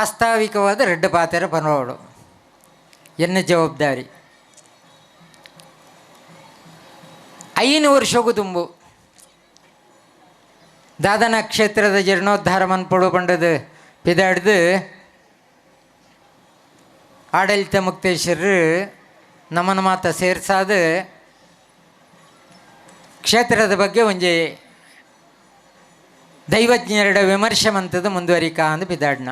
ವಾಸ್ತವಿಕವಾದ red ಪಾತೆರ ಪನೋಡು ಎನ್ನ ಜವಾಬ್ದಾರಿ 5 ವರ್ಷಕ್ಕೂ ತುಂಬು ದಾದನ ಕ್ಷೇತ್ರದ ಜೀರ್ಣೋದ್ಧಾರ ಮನ್ಪಡು ಪಂಡದು ಪಿದಾಡ್ದು ಆಡಳಿತ ಮುಕ್ತೇಶ್ವರರು ನಮ್ಮನ್ನು ಮಾತ ಸೇರ್ಸಾದ ಕ್ಷೇತ್ರದ ಬಗ್ಗೆ ಒಂಜಿ ದೈವಜ್ಞರ ವಿಮರ್ಶೆ ಮಂತದ್ದು ಮುಂದುವರಿಕಾ ಅಂದು ಪಿದಾಡ್ನ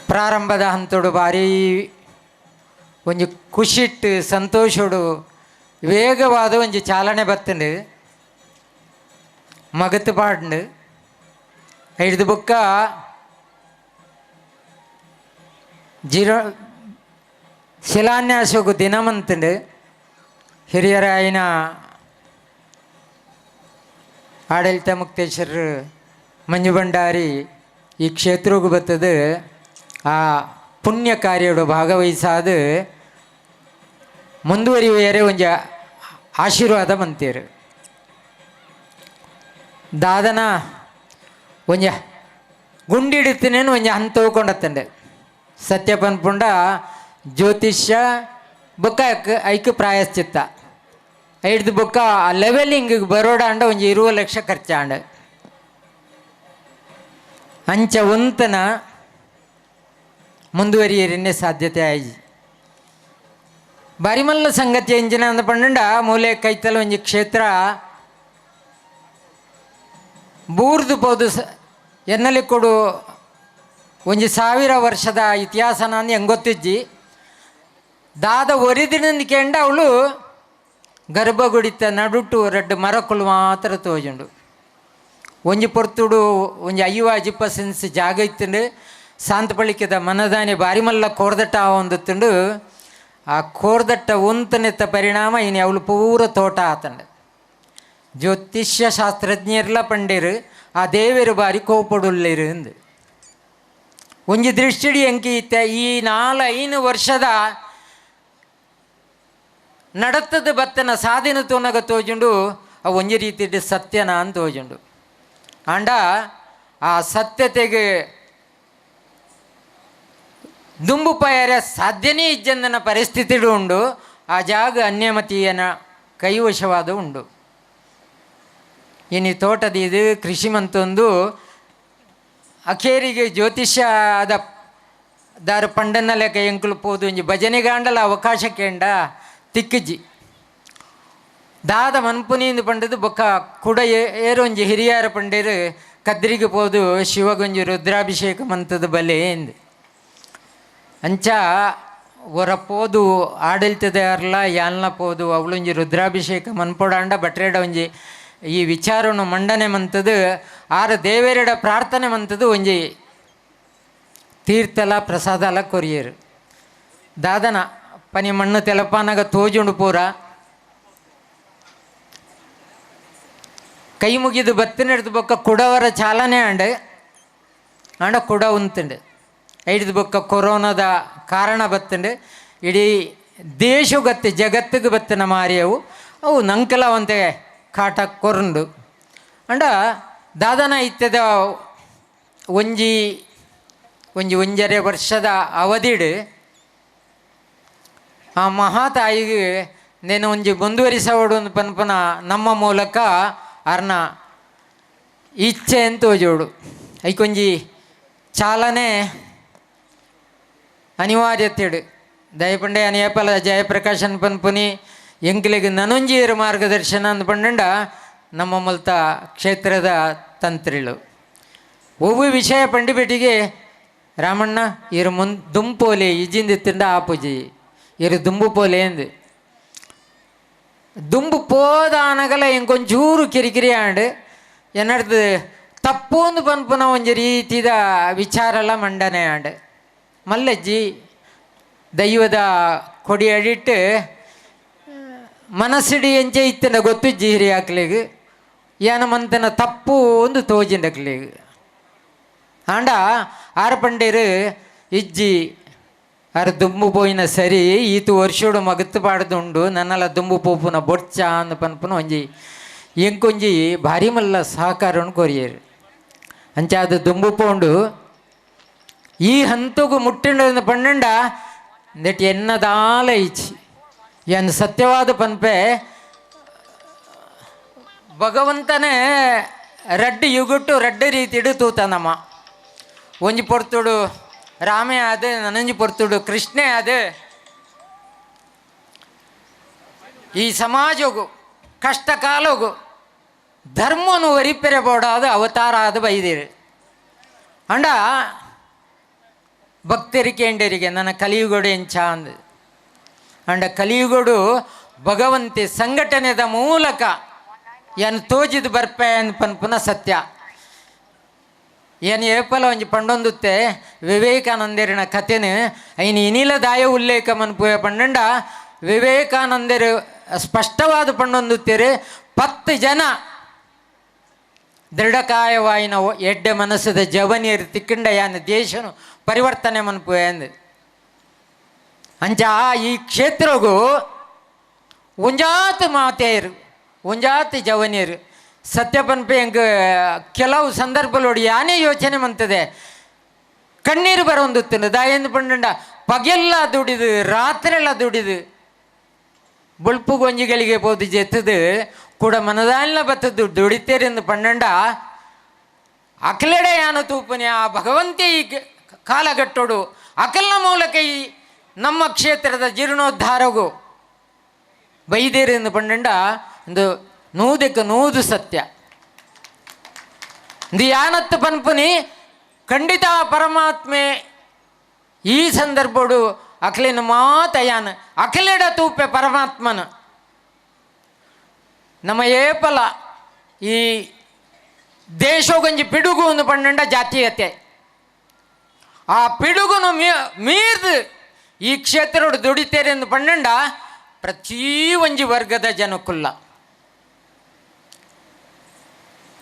ಪ್ರಾರಂಭದ ಹಂತೋಡು ಭಾರಿ ಒಂಜಿ ಖುಷಿಟ್ಟು ಸಂತೋಷಡು ವೇಗವಾದ ಒಂಜಿ ಚಾಲನೆ ಬತ್ತಂಡು ಮಗತ್ತು ಪಾಡ್ಂಡು ಹಿಡ್ದು ಬುಕ್ಕ ಶಿಲಾನ್ಯಾಸೋಗು ದಿನಮಂತಂಡು ಹಿರಿಯರಾಯಿನ ಆಡಳಿತ ಮುಕ್ತೇಶ್ವರರು ಮಂಜು ಭಂಡಾರಿ ಈ ಕ್ಷೇತ್ರಗೂ ಬರ್ತದೆ ಆ ಪುಣ್ಯ ಕಾರ್ಯಡು ಭಾಗವಹಿಸಾದ ಮುಂದುವರಿಯುವರೆ ಒಂಜ ಆಶೀರ್ವಾದ ಮಂತೀರು ದಾದನ ಒಂಜ ಗುಂಡಿಡುತ್ತನೇನು ಒಂಜ ಹಂತ ಹೋಗ್ಕೊಂಡತ್ತಂಡೆ ಸತ್ಯ ಪನ್ಪುಂಡ ಜ್ಯೋತಿಷ್ಯ ಬೊಕ್ಕ ಐಕ್ ಪ್ರಾಯಶ್ಚಿತ್ತ ಹಿಡ್ದು ಬೊಕ್ಕ ಲೆವೆಲಿಂಗ್ ಬರೋಡ ಅಂಡ ಒಂಜಿ 20 ಲಕ್ಷ ಖರ್ಚಾಂಡ ಅಂಚ ಒಂತನ ಮುಂದುವರಿಯರನ್ನೇ ಸಾಧ್ಯತೆ ಆಯ್ಜಿ ಬಾರಿಮಲ್ಲ ಸಂಗತಿ ಎಂಜಿನ ಅಂದ ಪಂಡ ಮೂಲೆ ಕೈತಲ ಒಂಜಿ ಕ್ಷೇತ್ರ ಬೂರ್ದು ಪೋದು ಎನ್ನಲಿ ಕೊಡು ಒಂಜಿ 1000 ವರ್ಷದ ಇತಿಹಾಸನ ಅಂದು ಹೆಂಗೆ ಗೊತ್ತಿಜ್ಜಿ ದಾದ ಒರಿದಿನ ಕೆಂಡ ಅವಳು ಗರ್ಭಗುಡಿತ ನಡುಟು 2 ಮರಕ್ಕುಳು ಮಾತ್ರ ತೋಜುಂಡು ಒಂಜಿ ಪೊರ್ತುಡು ಒಂಜಿ 50% ಜಾಗ ಇತ್ತುಂಡು ಸಾಂತಪಳಿಕೆದ ಮನದಾನೆ ಬಾರಿಮಲ್ಲ ಕೋರ್ದಟ್ಟ ಒಂದುತ್ತುಂಡು ಆ ಕೋರ್ದಟ್ಟ ಒಂತನೆತ್ತ ಪರಿಣಾಮ ಇನ್ನು ಅವಳು ಪೂರ ತೋಟ ಆತಂಡು ಜ್ಯೋತಿಷ್ಯ ಶಾಸ್ತ್ರಜ್ಞರ್ಲ ಪಂಡೇರು ಆ ದೇವರು ಬಾರಿ ಕೋಪಡುಳ್ಳೇರು ಅಂದು ಒಂಜಿ ದೃಷ್ಟಿಡಿ ಎಂಕಿ ಇತ್ತ ಈ 4-5 ವರ್ಷದ ನಡತದ ಬತ್ತನ ಸಾಧಿನ ತೋನಗ ತೋಜುಂಡು ಆ ಒಂಜಿ ರೀತಿ ಸತ್ಯನ ಅಂತ ತೋಜುಂಡು ಆಂಡ ಆ ಸತ್ಯತೆಗೆ ದುಂಬು ಪಯರ ಸಾಧ್ಯನೇ ಇಜ್ಜಂದನ ಪರಿಸ್ಥಿತಿ ಉಂಡು ಆ ಜಾಗ ಅನ್ಯಮತೀಯನ ಕೈವಶವಾದ ಉಂಡು ಇನ್ನು ತೋಟದ ಇದು ಕೃಷಿ ಮಂತೊಂದು ಅಖೇರಿಗೆ ಜ್ಯೋತಿಷ್ಯದ ದಾರು ಪಂಡನ ಲೆಕ್ಕ ಎಂಕುಲು ಪೋದು ಒಂಜಿ ಭಜನೆಗಾಂಡಲ ಅವಕಾಶ ಕೇಂಡ ತಿಕ್ಕಜ್ಜಿ ದಾದ ಮನ್ಪುನಿಂದು ಪಂಡದು ಬೊಕ್ಕ ಕುಡ ಏರೊಂಜಿ ಹಿರಿಯರ ಪಂಡೇರು ಕದ್ರಿಗೆ ಪೋದು ಶಿವಗೊಂಜಿ ರುದ್ರಾಭಿಷೇಕ ಮಂತದ ಬಲೆ ಎಂದು ಅಂಚ ಹೊರ ಪೋದು ಆಡಳಿತದಾರಲ ಯಾಲ್ನ ಪೋದು ಅವಳೊಂಜಿ ರುದ್ರಾಭಿಷೇಕ ಮನ್ಪೊಡಾಂಡ ಬಟ್ರೇಡ ಒಂಜಿ ಈ ವಿಚಾರವನ್ನು ಮಂಡನೆ ಮಂತದು ಆರು ದೇವೇರಡ ಪ್ರಾರ್ಥನೆ ಮಂತದು ಒಂಜಿ ತೀರ್ಥಲ ಪ್ರಸಾದಲ ಕೊರಿಯರು ದಾದನ ಪನಿ ಮಣ್ಣು ತೆಲಪಾನಾಗ ತೋಜುಂಡು ಪೂರ ಕೈ ಮುಗಿದು ಬತ್ತಿನಿಡ್ದು ಬೊಕ್ಕ ಕುಡವರ ಚಾಲನೆ ಆಂಡ ಕುಡ ಉಂತುಂಡು ಹಿಡಿದು ಬೊಕ್ಕ ಕೊರೋನಾದ ಕಾರಣ ಬತ್ತುಂಡು ಇಡೀ ದೇಶಗತ್ತೆ ಜಗತ್ತಿಗೆ ಬತ್ತಿನ ಮಾರಿಯವು ಅವು ನಂಕಲವಂತೆ ಕಾಟ ಕೊರಂಡು ಅಂಡ ದಾದನ ಇತ್ತದ ಒಂಜರೆ ವರ್ಷದ ಅವಧಿಡು ಆ ಮಹಾತಾಯಿಗೆ ನೇನು ಒಂಜಿ ಮುಂದುವರಿಸೋಡು ಒಂದು ಪನ್ಪನ ನಮ್ಮ ಮೂಲಕ ಅರ್ನ ಇಚ್ಛೆ ಅಂತ ತೋಜೋಡು ಐಕೊಂಜಿ ಚಾಲನೆ ಅನಿವಾರ್ಯತೆಡು ದಯಪಂಡೆ ಅನಿಯಪಲ ಜಯಪ್ರಕಾಶನ್ ಪನ್ಪುನಿ ಎಂಕ್ಲಿಗೆ ನನೊಂಜಿಯರು ಮಾರ್ಗದರ್ಶನ ಅಂದು ಪಂಡ ನಮ್ಮ ಮೂಲತ ಕ್ಷೇತ್ರದ ತಂತ್ರಿಗಳು ಒವ್ವು ವಿಷಯ ಪಂಡಿಬಿಟ್ಟಿಗೆ ರಾಮಣ್ಣ ಇರು ದುಂಪೋಲೆ ಇಜಿಂದಿತ್ತಿಂಡ ಆಪುಜಿ ಇರು ದುಂಬು ಪೋಲೆ ಎಂದು ದುಂಬು ಪೋದ ಅನಗಲ ಇಂಕೊಂಚೂರು ಕಿರಿಕಿರಿ ಆಂಡು ಏನಡ್ದು ತಪ್ಪು ಒಂದು ಪನ್ಪುನ ಒಂಜಿ ರೀತಿದ ವಿಚಾರಲ ಮಂಡನೆ ಆಂಡು ಮಲ್ಲಜ್ಜಿ ದೈವದ ಕೊಡಿ ಅಡಿಟ್ಟು ಮನಸ್ಸಿಡಿ ಎಂಚೆ ಇತ್ತಿನ ಗೊತ್ತಿಜ್ಜಿ ಹಿರಿ ಹಾಕ್ಲಿಗೆ ಏನ ಮಂತನ ತಪ್ಪು ಒಂದು ತೋಜಿಂಡಕ್ಲಿಗೆ ಆಂಡ ಆರು ಪಂಡೇರು ಇಜ್ಜಿ ಅರ ದುಂಬು ಪೋಯಿನ ಸರಿ ಈತು ವರ್ಷೋಡು ಮಗತ್ತು ಪಾಡ್ದುಂಡು ನನ್ನಲ್ಲ ದುಂಬು ಪೋಪುನ ಬೊಡ್ಚ ಅಂದ ಪನ್ಪುನ ಒಂಜಿ ಎಂಕೊಂಜಿ ಭಾರಿ ಮಲ್ಲ ಸಹಕಾರವನ್ನು ಕೊರಿಯರು ಅಂಚ ಅದು ದುಂಬುಪೋಂಡು ಈ ಹಂತಗೂ ಮುಟ್ಟಿಂಡ ಪಣ್ಣಂಡ ನೆಟ್ ಎನ್ನದಾಲ ಇಚ್ಚಿ ಎನ್ ಸತ್ಯವಾದ ಪನ್ಪೆ ಭಗವಂತನೇ ರಡ್ಡು ಯುಗುಟ್ಟು ರಡ್ಡು ರೀತಿಡು ತೂತನಮ್ಮ ಒಂಜಿ ಪೊರ್ತುಡು ರಾಮೇ ಅದು ನನಂಜಿ ಪೊರ್ತುಡು ಕೃಷ್ಣೇ ಅದು ಈ ಸಮಾಜಗೂ ಕಷ್ಟ ಕಾಲಗೂ ಧರ್ಮನು ಒರಿಪೆರೆ ಬೋಡಾದ ಅವತಾರ ಅದು ಬೈದಿರು ಅಂಡ ಭಕ್ತರಿಕೆಂಡರಿಗೆ ನನ್ನ ಕಲಿಯುಗೋಡು ಎಂಚ ಅಂದು ಅಂಡ ಕಲಿಯುಗೋಡು ಭಗವಂತಿ ಸಂಘಟನೆದ ಮೂಲಕ ಏನು ತೋಜಿದು ಬರ್ಪೆ ಅಂತ ಪನ್ಪುನ ಸತ್ಯ ಏನು ಏಪಲ ಒಂಜಿ ಪಂಡೊಂದುತ್ತೆ ವಿವೇಕಾನಂದರಿನ ಕಥೆನ ಐನು ಇನಿಲದಾಯ ಉಲ್ಲೇಖ ಮನ್ಪುವೆ ಪಂಡ ವಿವೇಕಾನಂದರು ಸ್ಪಷ್ಟವಾದ ಪಂಡೊಂದುತ್ತೀರಿ 10 ಜನ ದೃಢಕಾಯವಾಯಿನ ಎಡ್ಡೆ ಮನಸ್ಸದ ಜವನಿಯರು ತಿಕ್ಕಿಂಡ ಯಾನ ದೇಶನು ಪರಿವರ್ತನೆ ಮನ್ಪುವೆ ಅಂದು ಅಂಚ ಈ ಕ್ಷೇತ್ರಗೂ ಒಂಜಾತು ಮಾತೆಯರು ಒಂಜಾತು ಜವನಿಯರು ಸತ್ಯಪನ್ಪೆ ಹೆಂಗೆ ಕೆಲವು ಸಂದರ್ಭದೋಡಿ ಯಾನೇ ಯೋಚನೆ ಮಂತದೆ ಕಣ್ಣೀರು ಬರೋಂದುತ್ತಿನ ದಾಯಂದು ಪಂಡ ಪಗೆಲ್ಲ ದುಡಿದು ರಾತ್ರೆಲ್ಲ ದುಡಿದು ಬುಳ್ಪು ಗೊಂಜಿಗಳಿಗೆ ಪೋದು ಜೆತ್ತದು ಕೂಡ ಮನದಾಲಿನ ಬತ್ತದ್ದು ದುಡಿತೇರೆಂದು ಪಂಡ ಅಕಲೆಡೆ ಯಾನು ತೂಪನೆ ಆ ಭಗವಂತೆ ಈ ಕಾಲಘಟ್ಟೋಡು ಅಕಲ್ನ ಮೂಲಕ ಈ ನಮ್ಮ ಕ್ಷೇತ್ರದ ಜೀರ್ಣೋದ್ಧಾರಗೂ ಬೈದೇರೆಂದು ಪಂಡ ಒಂದು 100% ಸತ್ಯ ಇದು ಯಾನತ್ತು ಪನ್ಪುನಿ ಖಂಡಿತ ಪರಮಾತ್ಮೆ ಈ ಸಂದರ್ಭಡು ಅಖಲಿನ ಮಾತಯಾನ ಅಖಲೆಡ ತೂಪೆ ಪರಮಾತ್ಮನ ನಮ್ಮ ಏಪಲ ಈ ದೇಶಗೊಂಜಿ ಪಿಡುಗು ಒಂದು ಪಂಡ ಜಾತೀಯತೆ ಆ ಪಿಡುಗುನು ಮೀರ್ದು ಈ ಕ್ಷೇತ್ರಡು ದುಡಿತೇರೆ ಎಂದು ಪಂಡ ಪ್ರತಿ ಒಂಜಿ ವರ್ಗದ ಜನಕ್ಕುಲ್ಲ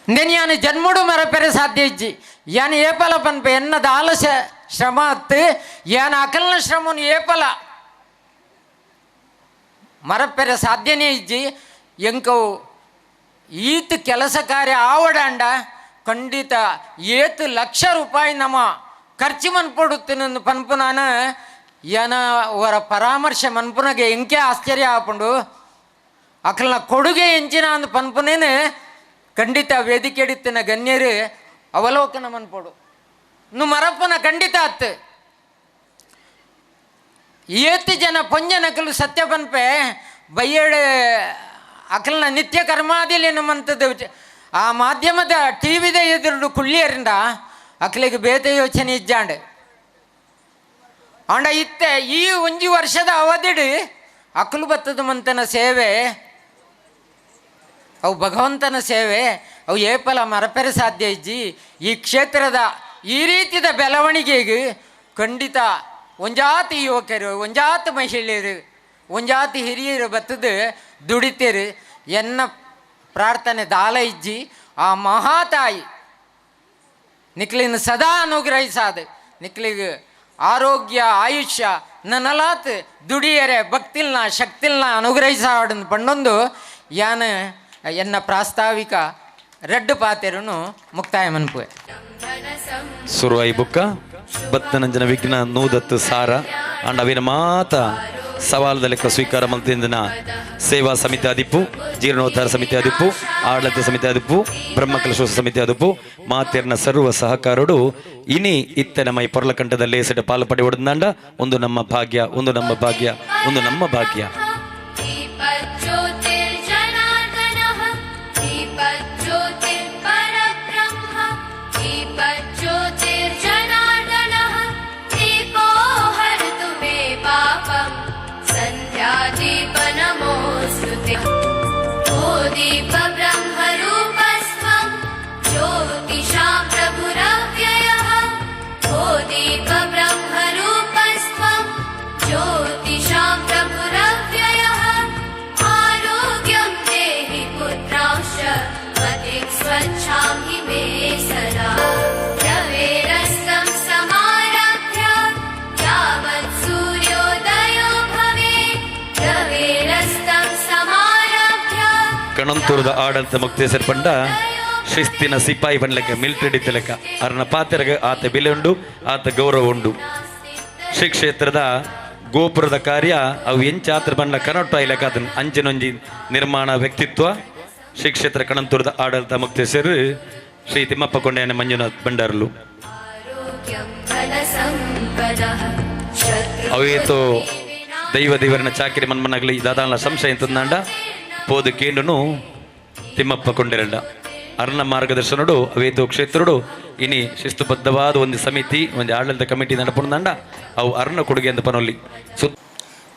ಇಂದೇನು ಯಾನು ಜನ್ಮಡು ಮರಪೆರೆ ಸಾಧ್ಯ ಇಜ್ಜಿ ಯಾನು ಏಪಲ ಪನ್ಪೆ ಎನ್ನದ ಆಲಸ್ಯ ಶ್ರಮ ಹತ್ತು ಯಾನು ಅಕಲ್ನ ಶ್ರಮನು ಏಪಲ ಮರಪೆರೆ ಸಾಧ್ಯನೇ ಇಜ್ಜಿ ಎಂಕವು ಈತ ಕೆಲಸ ಕಾರ್ಯ ಆವಡಾಂಡ ಖಂಡಿತ ಏತು ಲಕ್ಷ ರೂಪಾಯಿ ನಮ್ಮ ಖರ್ಚು ಮನ್ಪಡುತ್ತೇನೆ ಪನ್ಪುನಾನ ಏನ ಅವರ ಪರಾಮರ್ಶೆ ಮನ್ಪುನಗೆ ಎಂಕೆ ಆಶ್ಚರ್ಯ ಆಪಂಡು ಅಕಲ್ನ ಕೊಡುಗೆ ಎಂಚಿನ ಅಂದು ಪನ್ಪುನೇನು ಖಂಡಿತ ವೇದಿಕೆ ಹಿಡಿತಿನ ಗಣ್ಯರು ಅವಲೋಕನ ಮನ್ಪಡು ಇನ್ನು ಮರಪ್ಪನ ಖಂಡಿತ ಅತ್ತು ಏತು ಜನ ಪೊಂಜನಕಲು ಸತ್ಯ ಪನ್ಪೆ ಬಯ್ಯಡೆ ಅಕಲ್ನ ನಿತ್ಯ ಕರ್ಮಾದಿಲಿ ನಮ್ಮಂಥದ್ದು ಆ ಮಾಧ್ಯಮದ ಟಿ ವಿದ ಎದುರು ಕುಳ್ಳಿಯರಿಂದ ಅಕಲಿಗೆ ಬೇತೆ ಯೋಚನೆ ಇಜ್ಜಾಂಡ್ ಅಂಡ ಇತ್ತೆ ಈ ಒಂಜಿ ವರ್ಷದ ಅವಧಿಡು ಅಕಲು ಬತ್ತದ ಮಂತನ ಸೇವೆ ಅವು ಭಗವಂತನ ಸೇವೆ ಅವು ಏಪಲ ಮರಪೆರೆ ಸಾಧ್ಯ ಇಜ್ಜಿ ಈ ಕ್ಷೇತ್ರದ ಈ ರೀತಿಯ ಬೆಳವಣಿಗೆಗೆ ಖಂಡಿತ ಒಂಜಾತಿ ಯುವಕರು ಒಂಜಾತಿ ಮಹಿಳೆಯರು ಒಂಜಾತಿ ಹಿರಿಯರು ಬತ್ತದು ದುಡಿತೇರು ಎನ್ನ ಪ್ರಾರ್ಥನೆ ದಾಲ ಇಜ್ಜಿ ಆ ಮಹಾತಾಯಿ ನಿಕ್ಲಿನ ಸದಾ ಅನುಗ್ರಹಿಸಾದ ನಿಕ್ಲಿಗೆ ಆರೋಗ್ಯ ಆಯುಷ್ಯ ನನ್ನಲಾತ್ ದುಡಿಯರೆ ಭಕ್ತಿಲ್ನ ಶಕ್ತಿಲ್ನ ಅನುಗ್ರಹಿಸಾಡನ್ನು ಪಂಡೊಂದು ಯಾನ ಎನ್ನ ಪ್ರಾಸ್ತಾವಿಕ ರೆಡ್ಡು ಪಾತೆರನು ಮುಕ್ತಾಯ ಮನ್ಪುವೆ ಸುರುವಾಯಿ ಬುಕ್ಕ ಬತ್ತನಂಜನ ವಿಘ್ನ ನೂದತ್ತು ಸಾರ ಅಂಡ್ ಅವಿನ ಮಾತ ಸವಾಲದ ಲೆಕ್ಕ ಸ್ವೀಕಾರ ಮಂತ್ರಿನ ಸೇವಾ ಸಮಿತಿ ಅದಿಪ್ಪು ಜೀರ್ಣೋದ್ಧಾರ ಸಮಿತಿ ಅದಿಪ್ಪು ಆಡಳಿತ ಸಮಿತಿ ಅದಿಪ್ಪು ಬ್ರಹ್ಮಕಲಶೋತ್ಸವ ಸಮಿತಿ ಅದಿಪ್ಪು ಮಾತೆರ್ನ ಸರ್ವ ಸಹಕಾರಡು ಇನಿ ಇತ್ತ ನಮ್ಮ ಈ ಪೊರ್ಲಕಂಠದಲ್ಲಿ ಸೆಟ ಪಾಲು ಪಡೆ ಹೊಡೆದಂಡ ಒಂದು ನಮ್ಮ ಭಾಗ್ಯ ಒಂದು ನಮ್ಮ ಭಾಗ್ಯ ಒಂದು ನಮ್ಮ ಭಾಗ್ಯ ಕಣಂತೂರದ ಆಡಳಿತ ಮುಕ್ತೇಸರ್ ಪಂಡ ಶಿಸ್ತಿನ ಸಿಪಾಯಿ ಬನ್ಲೆಕ್ಕ ಮಿಲಿಟರಿ ಲೆಕ್ಕ ಅರ್ನ ಪಾತ್ರೆಗೆ ಆತ ಬೆಲೆ ಉಂಡು ಆತ ಗೌರವ ಉಂಡು. ಶ್ರೀ ಕ್ಷೇತ್ರದ ಗೋಪುರದ ಕಾರ್ಯ ಅವು ಎಂಚಾತ್ರ ಬಣ್ಣ ಕನೊಟ್ಟು ಆಯ್ಲಕ್ಕ ಅದನ್ನು ಅಂಚಿನೊಂಜಿ ನಿರ್ಮಾಣ ವ್ಯಕ್ತಿತ್ವ ಶ್ರೀ ಕ್ಷೇತ್ರ ಕಣಂತೂರದ ಆಡಳಿತ ಮುಕ್ತೇಶ್ವರ ಶ್ರೀ ತಿಮ್ಮಪ್ಪ ಕೊಂಡೆಯನ ಮಂಜುನಾಥ್ ಭಂಡಾರಲು ಅವೇತೋ ದೈವ ದೇವರನ ಚಾಕಿರಿ ಮನ್ಮನಗಲಿ ದಾದಾನ ಸಂಶಯ ತಂದಾಂಡ ಪೋದು ಕೇಂಡುನು ತಿಮ್ಮಪ್ಪ ಕೊಂಡೆರಂಡ ಅರ್ಣ ಮಾರ್ಗದರ್ಶನಡು ಅವೇತೋ ಕ್ಷೇತ್ರಡು ಇನಿ ಶಿಸ್ತುಬದ್ಧವಾದ ಒಂದು ಸಮಿತಿ ಒಂದು ಆಡಳಿತ ಕಮಿಟಿ ನಡಪುಂದಂಡ ಅವು ಅರ್ಣ ಕೊಡುಗೆ ಅಂತ ಪನೊಲ್ಲಿ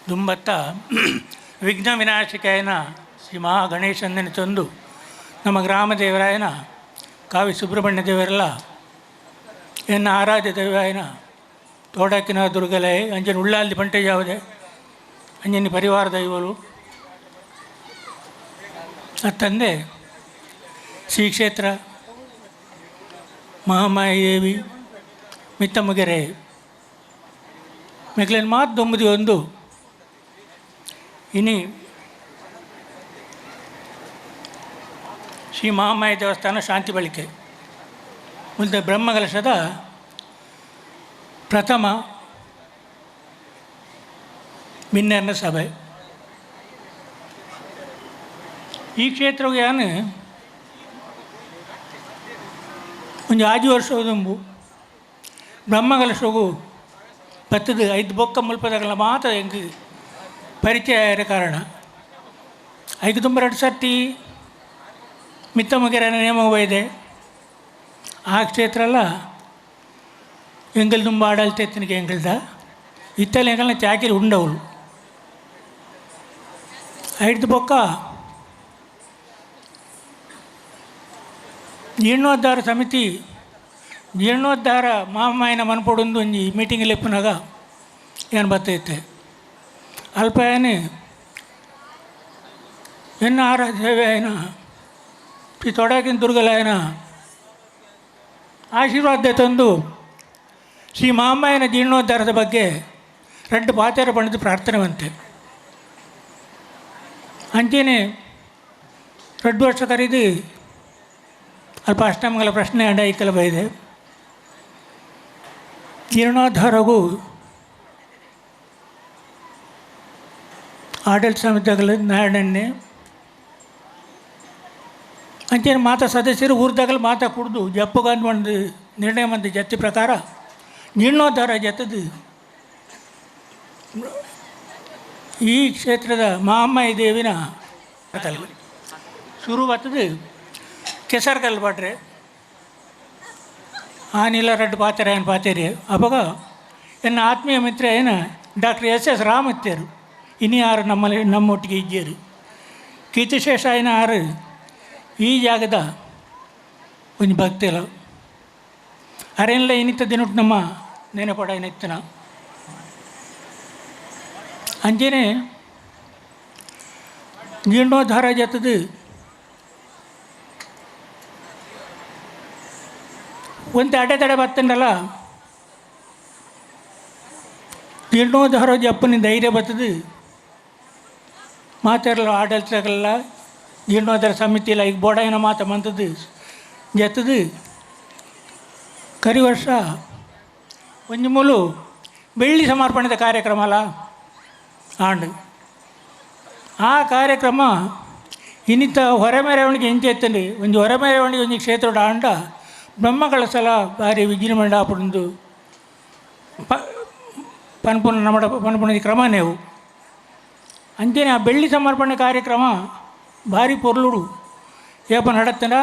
ದುಂಬತ್ತ ವಿಘ್ನ ವಿನಾಶಕಾಯನ ಶ್ರೀ ಮಹಾ ಗಣೇಶಂದನೆ ತಂದು ನಮ್ಮ ಗ್ರಾಮ ದೇವರಾಯನ ಕಾವಿ ಸುಬ್ರಹ್ಮಣ್ಯ ದೇವರೆಲ್ಲ ಎನ್ನ ಆರಾಧ್ಯ ದೇವಾಯನ ತೋಡಕ್ಕಿನ ದುರ್ಗಲೇ ಅಂಜನ ಉಳ್ಳಾಲ್ದಿ ಪಂಟೆ ಯಾವುದೇ ಅಂಜನಿ ಪರಿವಾರ ದೈವಲು ತಂದೆ ಶ್ರೀ ಕ್ಷೇತ್ರ ಮಹಾಮಾಯಿ ದೇವಿ ಮಿತ್ತಮ್ಮಗೆರೆ ಮಿಕ್ಲಿನ ಮಾತು ದೊಂಬುದಿ ಒಂದು ಇನಿ ಶ್ರೀ ಮಹಾಮಾಯಿ ದೇವಸ್ಥಾನ ಶಾಂತಿ ಬಳಿಕೆ ಮುಂದೆ ಬ್ರಹ್ಮಕಲಶದ ಪ್ರಥಮ ಮಿನ್ನೆರ್ನ ಸಭೆ ಈ ಕ್ಷೇತ್ರಕ್ಕೆ ನಾನು ಒಂದು 5 ವರ್ಷದಂಬು ಬ್ರಹ್ಮಕಲಶಗೂ ಬತ್ತದ 5 ಬೊಕ್ಕ ಮುಲ್ಪದಾಗಲ ಮಾತ್ರ ಹೆಂಗೆ ಪರಿಚಯ ಆದ ಕಾರಣ 5 ತುಂಬ 2 ಸರ್ತಿ ಮಿತ್ತಮ್ಮಗೆರೆ ನೇಮ ಹೋಯ್ದೆ ಆ ಕ್ಷೇತ್ರ ಎಲ್ಲ ಎಂಗಲ್ ತುಂಬ ಆಡಳಿತ ಎತ್ತನಿಗೆ ಎಂಗಲ್ದ ಇತ್ತಲ್ಲಿ ಎಂಗಲ್ನ ಚಾಕಿರಿ ಉಂಡವಳು 5 ಬೊಕ್ಕ ಜೀರ್ಣೋದ್ಧಾರ ಸಮಿತಿ ಜೀರ್ಣೋದ್ಧಾರ ಮಾಮಾಯನ ಮನ್ಪೊಡೊಂದು ಒಂಜಿ ಮೀಟಿಂಗ್ ಎಪ್ಪನಾಗ ಏನು ಬರ್ತೈತೆ ಅಲ್ಪ ಏನು ಎನ್ನ ಆರಾಧ್ಯ ಸೇವೆ ಆಯ್ನ ಶ್ರೀ ತೊಡಕಿನ ದುರ್ಗಲಾಯನ ಆಶೀರ್ವಾದ ತಂದು ಶ್ರೀ ಮಾಮಾಯನ ಜೀರ್ಣೋದ್ಧಾರದ ಬಗ್ಗೆ 2 ಪಾತ್ರೆ ಪಡೆದು ಪ್ರಾರ್ಥನೆವಂತೆ ಅಂಚೆನೆ 2 ವರ್ಷ ಕರೀದು ಅಲ್ಪ ಅಷ್ಟಮಂಗಲ ಪ್ರಶ್ನೆ ಅಂಡ ಇಕ್ಕಲ ಬೈದೆ ಜೀರ್ಣೋದ್ಧಾರಗೂ ಆಡಳಿತ ಸಮಿತಿಗಳು ನಾಡನ್ನೇ ಅಂಚೇನು ಮಾತಾ ಸದಸ್ಯರು ಊರ್ದಾಗಲು ಮಾತಾ ಕುಡ್ದು ಜಪ್ಪುಗಂದು ಒಂದು ನಿರ್ಣಯ ಮಂದಿ ಜತ್ತಿ ಪ್ರಕಾರ ಜೀರ್ಣೋದ್ಧಾರ ಜತ್ತದು ಈ ಕ್ಷೇತ್ರದ ಮಹಾಮಾಯಿ ದೇವಿನ ಶುರು ಬರ್ತದೆ ಕೆಸರು ಕಲ್ಲು ಬಾಟ್ರೆ ಆನಿಲ್ಲ 2 ಪಾತ್ರೆ ಏನು ಪಾತೇರಿ ಅವಾಗ ಎನ್ನ ಆತ್ಮೀಯ ಮಿತ್ರ ಏನು ಡಾಕ್ಟರ್ SS ರಾಮತ್ಯರು ಇನ್ನು ಯಾರು ನಮ್ಮೊಟ್ಟಿಗೆ ಇದ್ದೀರು ಕೀರ್ತಿಶೇಷ ಏನು ಯಾರು ಈ ಜಾಗದ ಒಂದು ಭಕ್ತಿಲ್ಲ ಅರೆಲ್ಲ ಏನಿತ್ತ ದಿನಟ್ಟು ನಮ್ಮ ನೆನಪಡ ಏನಿತ್ತನ ಅಂಜನೆ ಜೀರ್ಣೋದ್ಧಾರ ಜತ್ತದು ಒಂದು ಅಡೆತಡೆ ಬರ್ತಂಡಲ್ಲ ಜೀರ್ಣೋದ್ಧಾರ ಜಪ್ಪನ ಧೈರ್ಯ ಬರ್ತದೆ ಮಾತಾಡಲ್ಲ ಆಡಳಿತಗಳೆಲ್ಲ ಜೀರ್ಣೋದ್ಧಾರ ಸಮಿತಿ ಇಲ್ಲ ಈಗ ಬೋಡಾಯಿನ ಮಾತು ಬಂತದ್ದು ಜತ್ತದು ಕರಿ ವರ್ಷ ಒಂದು ಮೂಲು ಬೆಳ್ಳಿ ಸಮರ್ಪಣೆದ ಕಾರ್ಯಕ್ರಮ ಅಲ್ಲ ಆಂಡು ಆ ಕಾರ್ಯಕ್ರಮ ಇನ್ನಿತ್ತ ಹೊರ ಮೆರವಣಿಗೆ ಹೆಂಚೆ ಎತ್ತಂಡು ಒಂದು ಹೊರ ಮೆರವಣಿಗೆ ಒಂದು ಕ್ಷೇತ್ರದ ಆಂಡ ಬ್ರಹ್ಮಕಲಸಲ ಭಾರಿ ವಿಜೃಂಭಣೆ ಆಪುಂಡು ಪನ್ಪುನ ನಮ್ಮ ಪನ್ಪುನದ ಕ್ರಮ ನೀವು ಅಂಚೆನೆ ಆ ಬೆಳ್ಳಿ ಸಮರ್ಪಣೆ ಕಾರ್ಯಕ್ರಮ ಭಾರಿ ಪೊರ್ಲುಡು ಏಪ ನಡತ್ತಂಡ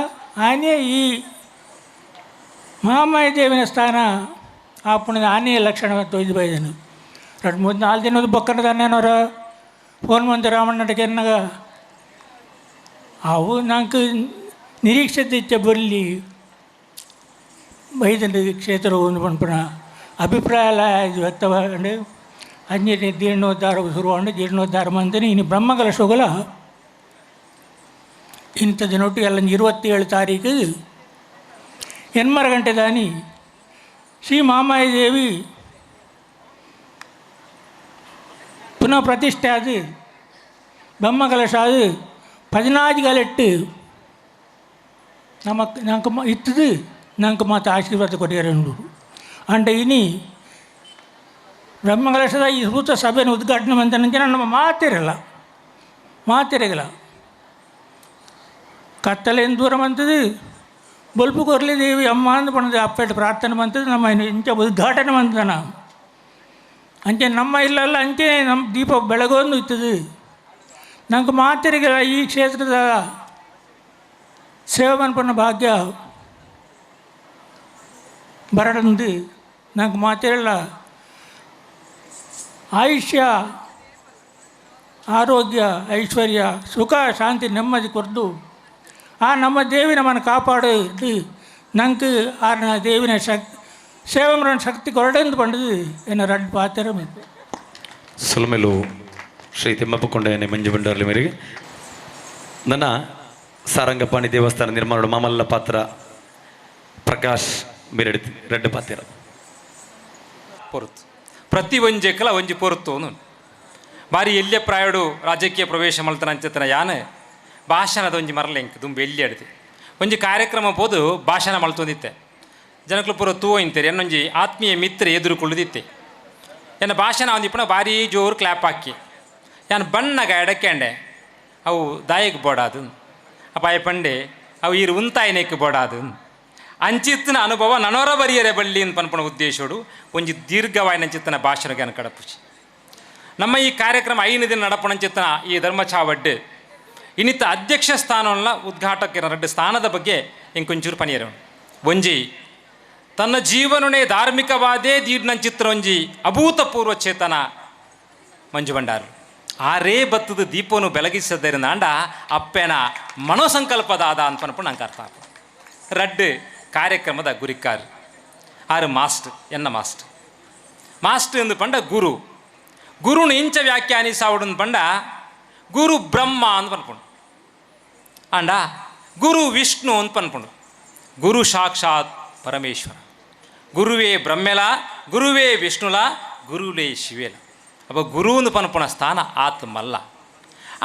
ಆನೆ ಈ ಮಹಾಮಾಯಿ ದೇವಿನ ಸ್ಥಾನ ಆಪುಣದ ಆನೆಯ ಲಕ್ಷಣ ತೊಯ್ದು ಬೈದನು 2-3-4 ದಿನದ ಬೊಕ್ಕನದ ಅನ್ನೋರ ಫೋನ್ ಬಂದು ರಾಮಣ್ಣಗೆ ಎನ್ನಾಗ ಅವು ನಂಗೆ ನಿರೀಕ್ಷತೆ ಇಚ್ಛೆ ಬರಲಿ ಬೈದಂಡು ಕ್ಷೇತ್ರ ಒಂದು ಪನ್ಪುನ ಅಭಿಪ್ರಾಯ ಎಲ್ಲ ಇದು ವ್ಯಕ್ತವಾಗಂಡು ಅಂಜನೆ ಜೀರ್ಣೋದ್ಧಾರ ಶುರುವಾಂಡು ಜೀರ್ಣೋದ್ಧಾರ ಮಂದಿನಿ ಇನ್ನು ಬ್ರಹ್ಮಕಲಶಗಳ ಇಂಥ ದಿನೊಟ್ಟು ಎಲ್ಲ 27 ತಾರೀಕು 8 ಗಂಟೆ ದಾನಿ ಶ್ರೀ ಮಹಾಮಾಯಿ ದೇವಿ ಪುನಃ ಪ್ರತಿಷ್ಠೆ ಅದು ಬ್ರಹ್ಮಕಲಶ ಅದು 14 ಕಾಲೆಟ್ಟು ನಂಗೆ ಇತ್ತದು ನಂಗೆ ಮಾತು ಆಶೀರ್ವಾದ ಕೊಟ್ಟಿರು ಅಂಡ ಇನಿ ಬ್ರಹ್ಮಕಲಶದ ಈ ಸೂತ ಸಭೆಯನ್ನು ಉದ್ಘಾಟನೆ ಅಂತ ನಮ್ಮ ಮಾತಿರಲ್ಲ ಕತ್ತಲೆಯನ್ನು ದೂರ ಬಂತದು ಬಲ್ಪು ಕೊರಲಿ ದೇವಿ ಅಮ್ಮ ಅಂದು ಪಣದು ಅಪ್ಪೇಟ ಪ್ರಾರ್ಥನೆ ಬಂತದ್ದು ನಮ್ಮ ಇಂಚ ಉದ್ಘಾಟನೆ ಬಂತನ ಅಂಚೆ ನಮ್ಮ ಇಲ್ಲಲ್ಲ ಅಂಚೆ ನಮ್ಮ ದೀಪ ಬೆಳಗೊಂದು ಇತ್ತದು ನಂಗೆ ಮಾತಿರಗಿಲ್ಲ ಈ ಕ್ಷೇತ್ರದ ಸೇವೆ ಮನ್ಪಣ್ಣ ಭಾಗ್ಯ ಬರಡಂದು ನಂಗೆ ಮಾತಿರಲ್ಲ ಆಯುಷ್ಯ ಆರೋಗ್ಯ ಐಶ್ವರ್ಯ ಸುಖ ಶಾಂತಿ ನೆಮ್ಮದಿ ಕೊರ್ದು ಆ ನಮ್ಮ ದೇವಿ ನಮ್ಮನ್ನು ಕಾಪಾಡು ನಂಗೆ ಆ ದೇವಿನ ಸೇವೆ ಮರಣ ಶಕ್ತಿ ಕೊರಡೆಂದು ಪಂಡದು ಎನ್ನ ರಡ್ಡು ಪಾತ್ರ ಸುಲಮೆಲು ಶ್ರೀ ತಿಮ್ಮಪ್ಪಕೊಂಡೇನೆ ಮಂಜು ಬಂಡಾರ್ಲಿ ಮೇರೆಗೆ ನನ್ನ ಸಾರಂಗಪಾಣಿ ದೇವಸ್ಥಾನ ನಿರ್ಮಾಣ ಮಾಮಲ್ಲ ಪಾತ್ರ ಪ್ರಕಾಶ್ ಬೇರೆಡ್ತಿ ರೆಡ್ಡು ಪಾತ್ರ ಪೊರುತು ಪ್ರತಿ ಒಂಜೆಕ್ಕಲ ಒಂಜಿ ಪೊರುತು ಅವನು ಬಾರಿ ಎಲ್ಲೆ ಪ್ರಾಯಡು ರಾಜಕೀಯ ಪ್ರವೇಶ ಮಲ್ತನ ಅಂಚತನ ಯಾನು ಭಾಷಣದ ಒಂಜಿ ಮರಲೆಂಕ್ ದುಂಬು ಎಲ್ಲಿ ಅಡ್ದು ಒಂಜಿ ಕಾರ್ಯಕ್ರಮ ಪೋದು ಭಾಷಣ ಮಲ್ತೊಂದಿತ್ತೆ ಜನಕ್ಕಳು ಪೂರ ತೂವ ಇಂತೇರಿ ಎನ್ನೊಂಜಿ ಆತ್ಮೀಯ ಮಿತ್ರ ಎದುರು ಕುಳಿದಿತ್ತೆ ಎನ್ನ ಭಾಷಣ ಒಂದಿಪ್ಪಣ ಭಾರಿ ಜೋರು ಕ್ಲಾಪ್ ಹಾಕಿ ಯಾನು ಬಣ್ಣಗ ಎಡಕ್ಕೆಂಡೆ ಅವು ದಾಯಕ್ಕೆ ಬೋಡಾದು ಅಪಾಯ ಪಂಡೆ ಅವು ಈರು ಉಂತಾಯನೆಕ್ಕೆ ಬೋಡಾದು ಅಂಚಿತ್ತಿನ ಅನುಭವ ನನೋರ ಬರಿಯರೆ ಬಳ್ಳಿ ಅಂತ ಪನ್ಪಣ ಉದ್ದೇಶೋಡು ಒಂಜಿ ದೀರ್ಘವಾಯಿನ ಚಿತ್ತನ ಭಾಷಣಗೆ ಕಡಪುಚಿ ನಮ್ಮ ಈ ಕಾರ್ಯಕ್ರಮ 5 ದಿನ ನಡಪಣಂಚಿತ್ತನ ಈ ಧರ್ಮಚಾವಡ್ಡು ಇನ್ನಿತ್ತ ಅಧ್ಯಕ್ಷ ಸ್ಥಾನವನ್ನ ಉದ್ಘಾಟಕರ 2 ಸ್ಥಾನದ ಬಗ್ಗೆ ಇಂಕೊಂಚೂರು ಪನಿಯರು ಒಂಜಿ ತನ್ನ ಜೀವನನೇ ಧಾರ್ಮಿಕವಾದೇ ದೀರ್ನಂಚಿತ್ರ ಒಂಜಿ ಅಭೂತಪೂರ್ವ ಚೇತನ ಮಂಜು ಬಂಡಾರು ಆರೇ ಬತ್ತದ ದೀಪವನ್ನು ಬೆಳಗಿಸದ್ದರಿಂದ ಅಂಡ ಅಪ್ಪೆನ ಮನೋಸಂಕಲ್ಪದಾದ ಅಂತ ಪನ್ಪು ನಂಗೆ ಅರ್ಥ ರಡ್ಡು ಕಾರ್ಯಕ್ರಮದ ಗುರಿಕಾರ್ ಆರು ಎನ್ನ ಮಾಸ್ಟರ್ ಎಂದು ಪಂಡ ಗುರುನು ಇಂಚ ವ್ಯಾಖ್ಯಾನಿಸಾವುಡು ಪಂಡ ಗುರು ಬ್ರಹ್ಮ ಅಂತ ಪನ್ಪುಂಡು ಅಂಡ ಗುರು ವಿಷ್ಣು ಅಂತ ಪನ್ಪುಂಡು ಗುರು ಸಾಕ್ಷಾತ್ ಪರಮೇಶ್ವರ ಗುರುವೇ ಬ್ರಹ್ಮೆಲ ಗುರುವೇ ವಿಷ್ಣುಲ ಗುರುವೇ ಶಿವೇಲ ಅಪ್ಪ ಗುರು ಅಂತ ಪನ್ಪುಣ ಸ್ಥಾನ ಆತ್ಮಲ್ಲ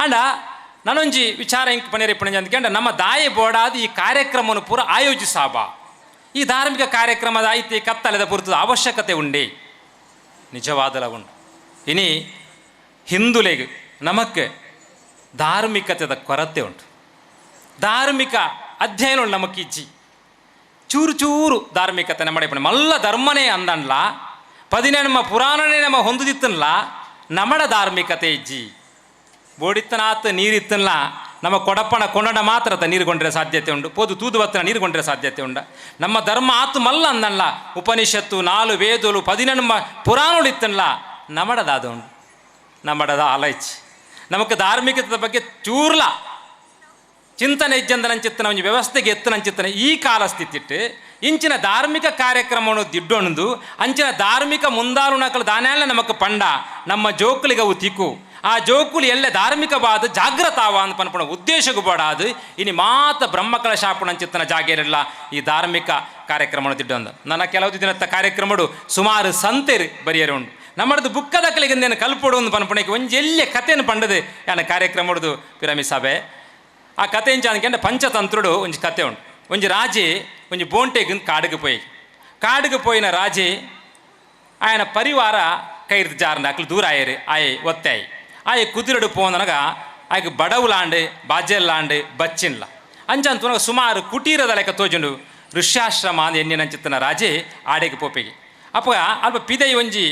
ಅಂಡ ನಾನೊಂಜಿ ವಿಚಾರ ಇಂಕ್ ಪನೇರಿ ಪಣಜಿ ಅಂದ್ಕೊಂಡ ನಮ್ಮ ದಾಯಿ ಬೋಡಾದ ಈ ಕಾರ್ಯಕ್ರಮವನ್ನು ಪೂರ ಆಯೋಜಿಸಾಬ ಈ ಧಾರ್ಮಿಕ ಕಾರ್ಯಕ್ರಮದ ಐತಿ ಕತ್ತಲೆದ ಪುರ್ತದ ಅವಶ್ಯಕತೆ ಉಂಡೆ ನಿಜವಾದಲ ಉಂಡು ಇನಿ ಹಿಂದುಲೆಗೆ ನಮಕ್ಕೆ ಧಾರ್ಮಿಕತೆದ ಕೊರತೆ ಉಂಟು ಧಾರ್ಮಿಕ ಅಧ್ಯಯನ ನಮಕ್ಕಿಜ್ಜಿ ಚೂರು ಚೂರು ಧಾರ್ಮಿಕತೆ ನಮ್ಮ ಮಲ್ಲ ಧರ್ಮನೇ ಅಂದನ್ಲ 10 ನಮ್ಮ ಪುರಾಣನೇ ನಮ್ಮ ಹೊಂದುದಿತ್ತನ್ಲ ನಮ್ಮಡ ಧಾರ್ಮಿಕತೆ ಇಜ್ಜಿ ಬೋಡಿತ್ತನಾತ್ ನೀರಿತ್ತಲ್ಲ ನಮ್ಮ ಕೊಡಪ್ಪಣ ಕೊಂಡ ಮಾತ್ರ ನೀರು ಕೊಂಡ್ರೆ ಸಾಧ್ಯತೆ ಉಂಟು ಪೋದು ತೂದು ಬತ್ತನ ನೀರು ಕೊಂಡ್ರೆ ಸಾಧ್ಯತೆ ಉಂಡ ನಮ್ಮ ಧರ್ಮ ಆತು ಮಲ್ಲ ಅಂದಲ್ಲ ಉಪನಿಷತ್ತು 4 ವೇದಗಳು 10 ನಮ್ಮ ಪುರಾಣಗಳಿತ್ತಲ್ಲ ನಮ್ಮಡದಾದ ಉಂಟು ನಮ್ಮಡದ ಆಲೈಚಿ ನಮಗೆ ಧಾರ್ಮಿಕತೆ ಬಗ್ಗೆ ಚೂರ್ಲ ಚಿಂತನೆ ಇಜ್ಜಂದನಂಚಿತ್ತನ ಒಂಜಿ ವ್ಯವಸ್ಥೆಗೆ ಎತ್ತನಂಚಿತ್ತನ ಈ ಕಾಲ ಸ್ಥಿತಿಟ್ಟು ಇಂಚಿನ ಧಾರ್ಮಿಕ ಕಾರ್ಯಕ್ರಮವನ್ನು ದಿಡ್ಡೊಂದು ಅಂಚಿನ ಧಾರ್ಮಿಕ ಮುಂದಾಳುನಕಲು ದಾನ್ಯಾಲ ನಮಕ್ ಪಂಡ ನಮ್ಮ ಜೋಕುಲಿಗೆ ಅವು ತಿಕ್ಕು ಆ ಜೋಕುಲಿ ಎಲ್ಲ ಧಾರ್ಮಿಕವಾದ ಜಾಗೃತಾವ ಅಂತ ಪನ್ಪಣ ಉದ್ದೇಶಕ್ಕೂ ಬೋಡಾದು ಇನಿ ಮಾತ ಬ್ರಹ್ಮಕಲ ಶಾಪಣಂಚಿತ್ತನ ಜಾಗೇರಿಲ್ಲ ಈ ಧಾರ್ಮಿಕ ಕಾರ್ಯಕ್ರಮ ದಿಡ್ಡೊಂದು ನನ್ನ ಕೆಲವು ದಿನತ್ತ ಕಾರ್ಯಕ್ರಮಡು ಸುಮಾರು ಸಂತೆರು ಬರಿಯರು ಉಂಟು ನಮ್ಮದು ಬುಕ್ಕದ ಕಲಿಗಿಂದೇನು ಕಲ್ಪೊಡು ಒಂದು ಪನ್ಪಣಕ್ಕೆ ಒಂಜಿ ಎಲ್ಲೆ ಕಥೆಯನ್ನು ಪಂಡದು ಯಾನ ಕಾರ್ಯಕ್ರಮಡು ಪಿರಮಿ ಸಭೆ ಆ ಕಥೆ ಇಂಚ ಅಂದ್ಕೊಂಡೆ ಪಂಚತಂತ್ರುಡು ಒಂಜಿ ಕತೆ ಉಂಟು ಒಂಜಿ ರಾಜಿ ಒಂಜಿ ಬೋಂಟೆಗೆ ಕಾಡಿಗೆ ಪೋಯಿನ ರಾಜಿ ಆಯನ ಪರಿವಾರ ಕೈರ್ದು ಜಾರ್ನ ಅಕ್ಲು ದೂರ ಆಯರು ಆಯೆ ಒತ್ತಾಯಿ ಆಯೆ ಕುದುರೆಡು ಪೋನನಗ ಆಯ್ಕೆ ಬಡವುಲಾಂಡು ಬಾಜೆಲ್ಲಾಂಡು ಬಚ್ಚಿನ್ಲ ಅಂಚಂತ ಸುಮಾರು ಕುಟೀರದ ಲೆಕ್ಕ ತೋಜುಂಡು ಋಷ್ಯಾಶ್ರಮ ಅಂದ ಎಣ್ಣಿನಂಚಿತ್ತನ ರಾಜೆ ಆಡೆಗೆ ಪೋಪೆಗೆ ಅಪ್ಪ ಅಲ್ಪ ಪಿದೈ ಒಂಜಿ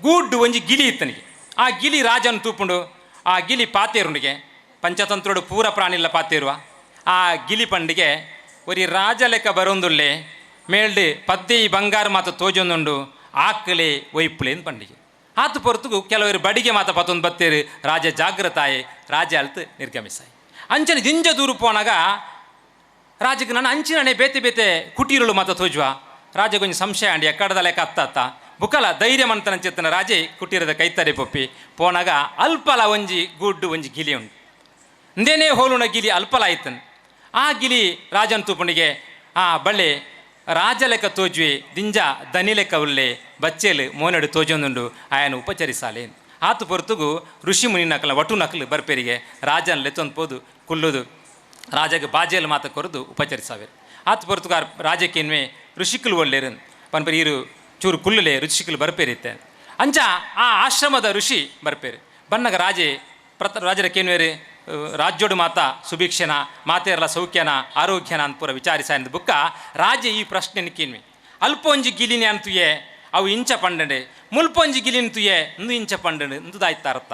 ಗೂಡ್ಡು ಒಂಜಿ ಗಿಲಿ ಇತ್ತನಿಗೆ ಆ ಗಿಲಿ ರಾಜನ ತೂಪುಂಡು ಆ ಗಿಲಿ ಪಾತೇರುನಿಗೆ ಪಂಚತಂತ್ರುಡು ಪೂರ ಪ್ರಾಣಿಲ್ಲ ಪಾತೇರುವ ಆ ಗಿಲಿ ಪಂಡಿಗೆ ಒರಿ ರಾಜ ಲೆಕ್ಕ ಬರೋಂದುಳ್ಳೆ ಮೇಲ್ಡು ಪದ್ದೆ ಬಂಗಾರ ಮಾತ ತೋಜೊಂದುಂಡು ಆಕಲೆ ಒಯ್ಪುಳೆ ಅಂತ ಪಂಡಿಗೆ ಆತು ಪೊರ್ತುಗು ಕೆಲವರು ಬಡಿಗೆ ಮಾತ ಪತ್ತೊಂದು ಬತ್ತೇರು ರಾಜ ಜಾಗೃತಾಯಿ ರಾಜ ಅಲ್ತು ನಿರ್ಗಮಿಸಾಯಿ ಅಂಚನೆ ದಿಂಜ ದೂರು ಪೋನಾಗ ರಾಜಕ್ಕೆ ನಾನು ಅಂಚಿನಣೆ ಬೇತೆ ಕುಟೀರುಳು ಮಾತ ತೋಜುವ ರಾಜಗೊಂದು ಸಂಶಯ ಅಂಡಿ ಎಕ್ಕಡದ ಲೆಕ್ಕ ಅತ್ತ ಬುಕಲ ಧೈರ್ಯ ಮಂತನಂಚಿತ್ತನ ರಾಜೆ ಕುಟೀರದ ಕೈತರೆ ಪೊಪ್ಪಿ ಪೋನಾಗ ಅಲ್ಪಲ ಒಂಜಿ ಗುಡ್ಡು ಒಂಜಿ ಗಿಲಿ ಉಂಟು ಇಂದೇನೇ ಹೋಲುಣ ಗಿಲಿ ಅಲ್ಪಲ ಆಯ್ತನ್ ಆ ಗಿಲಿ ರಾಜನ್ ತೂಪುಣಿಗೆ ಆ ಬಳ್ಳೆ ರಾಜ ಲೆಕ್ಕ ತೋಜುವೆ ದಿಂಜ ದನಿ ಲೆಕ್ಕ ಉಲ್ಲೆ ಬಚ್ಚೇಲು ಮೋನಡು ತೋಜೊಂದುಂಡು ಆಯನ ಉಪಚರಿಸಾಲೆ ಆತು ಪೊರ್ತುಗು ಋಷಿ ಮುನಿ ನಕಲ ವಟು ನಕಲು ಬರ್ಪೇರಿಗೆ ರಾಜನ ಲೆತ್ತೊಂದು ಪೋದು ಕುಲ್ಲುದು ರಾಜಗೆ ಬಾಜೆಯಲ್ಲಿ ಮಾತ ಕೊರದು ಉಪಚರಿಸಾವೇರು ಆತ ಪೊರ್ತುಗಾರ್ ರಾಜಕ್ಕೇನ್ವೆ ಋಷಿಕುಲು ಒಳ್ಳೆರು ಪನ್ಪರಿ ಇರು ಚೂರು ಕುಲ್ಲುಲೆ ಋಷಿಕುಲು ಬರ್ಪೇರಿತ್ತೆ ಅಂಚ ಆ ಆಶ್ರಮದ ಋಷಿ ಬರ್ಪೇರು ಬನ್ನಗ ರಾಜರ ಕೇನ್ವೇರು ರಾಜ್ಯೋಡು ಮಾತ ಸುಭಿಕ್ಷನ ಮಾತೆಯರ್ಲ ಸೌಖ್ಯನ ಆರೋಗ್ಯನ ಅಂತ ಪೂರ ವಿಚಾರಿಸ ಎಂದ ಬುಕ್ಕ ರಾಜ ಈ ಪ್ರಶ್ನೆ ಕೇನ್ವಿ ಅಲ್ಪೊಂಜಿ ಗಿಲಿನಿ ಅಂತುಯೇ ಅವು ಇಂಚ ಪಂಡಂಡೆ ಮುಲ್ಪೊಂಜಿ ಗಿಲಿನಿ ತುಯೇ ಇಂದು ಇಂಚ ಪಂಡಂಡೆ ಇಂದುದಾಯ್ತ ಅರ್ಥ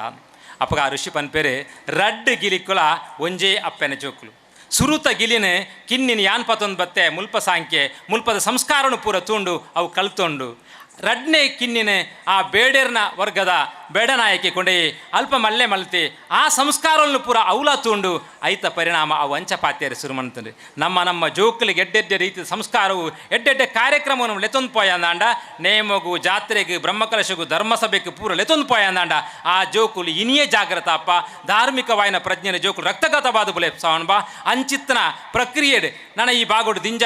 ಅಪ್ಪಗ ಆ ಋಷಿ ಪನ್ಪೇರು ರಡ್ಡು ಗಿಲಿಕುಲ ಒಂಜೇ ಅಪ್ಪೆನ ಜೋಕುಲು ಸುರುತ ಗಿಲಿನ ಕಿನ್ನಿನ ಯಾನ್ ಪತೊಂದು ಬತ್ತೆ ಮುಲ್ಪ ಸಾಂಖ್ಯೆ ಮುಲ್ಪದ ಸಂಸ್ಕಾರನು ಪೂರ ತೂಂಡು ಅವು ಕಲ್ತೊಂಡು ರಡ್ನೆ ಕಿನ್ನಿನ ಆ ಬೇಡೇರ್ನ ವರ್ಗದ ಬೇಡನಾಯಕಿ ಕೊಂಡೇ ಅಲ್ಪ ಮಲ್ಲೆ ಮಲ್ತಿ ಆ ಸಂಸ್ಕಾರವನ್ನು ಪೂರ ಅವಲ ತೂಂಡು ಐತ ಪರಿಣಾಮ ಅವು ಅಂಚಪಾತ್ಯರು ಶುರು ಮಾಡ್ತಾರೆ ನಮ್ಮ ಜೋಕುಲಿಗೆ ಎಡ್ಡೆಡ್ಡೆ ರೀತಿಯ ಸಂಸ್ಕಾರವು ಎಡ್ಡೆಡ್ಡೆ ಕಾರ್ಯಕ್ರಮವನ್ನು ಲೆತೊಂದು ಪೋಯಂದಾಂಡ ನೇಮಗು ಜಾತ್ರೆಗೆ ಬ್ರಹ್ಮಕಲಶಗೂ ಧರ್ಮಸಭೆಗೆ ಪೂರ ಲೆತೊಂದು ಪೋಯಂದಾಂಡ ಆ ಜೋಕುಲು ಇನಿಯೇ ಜಾಗ್ರತ ಅಪ್ಪ ಧಾರ್ಮಿಕವಾಯಿನ ಪ್ರಜ್ಞೆನ ಜೋಕುಲು ರಕ್ತಗತವಾದ ಬುಲೆ ಸಾವನ್ ಬಾ ಅಂಚಿತ್ತನ ಪ್ರಕ್ರಿಯೆ ನನ್ನ ಈ ಬಾಗೋಡು ದಿಂಜ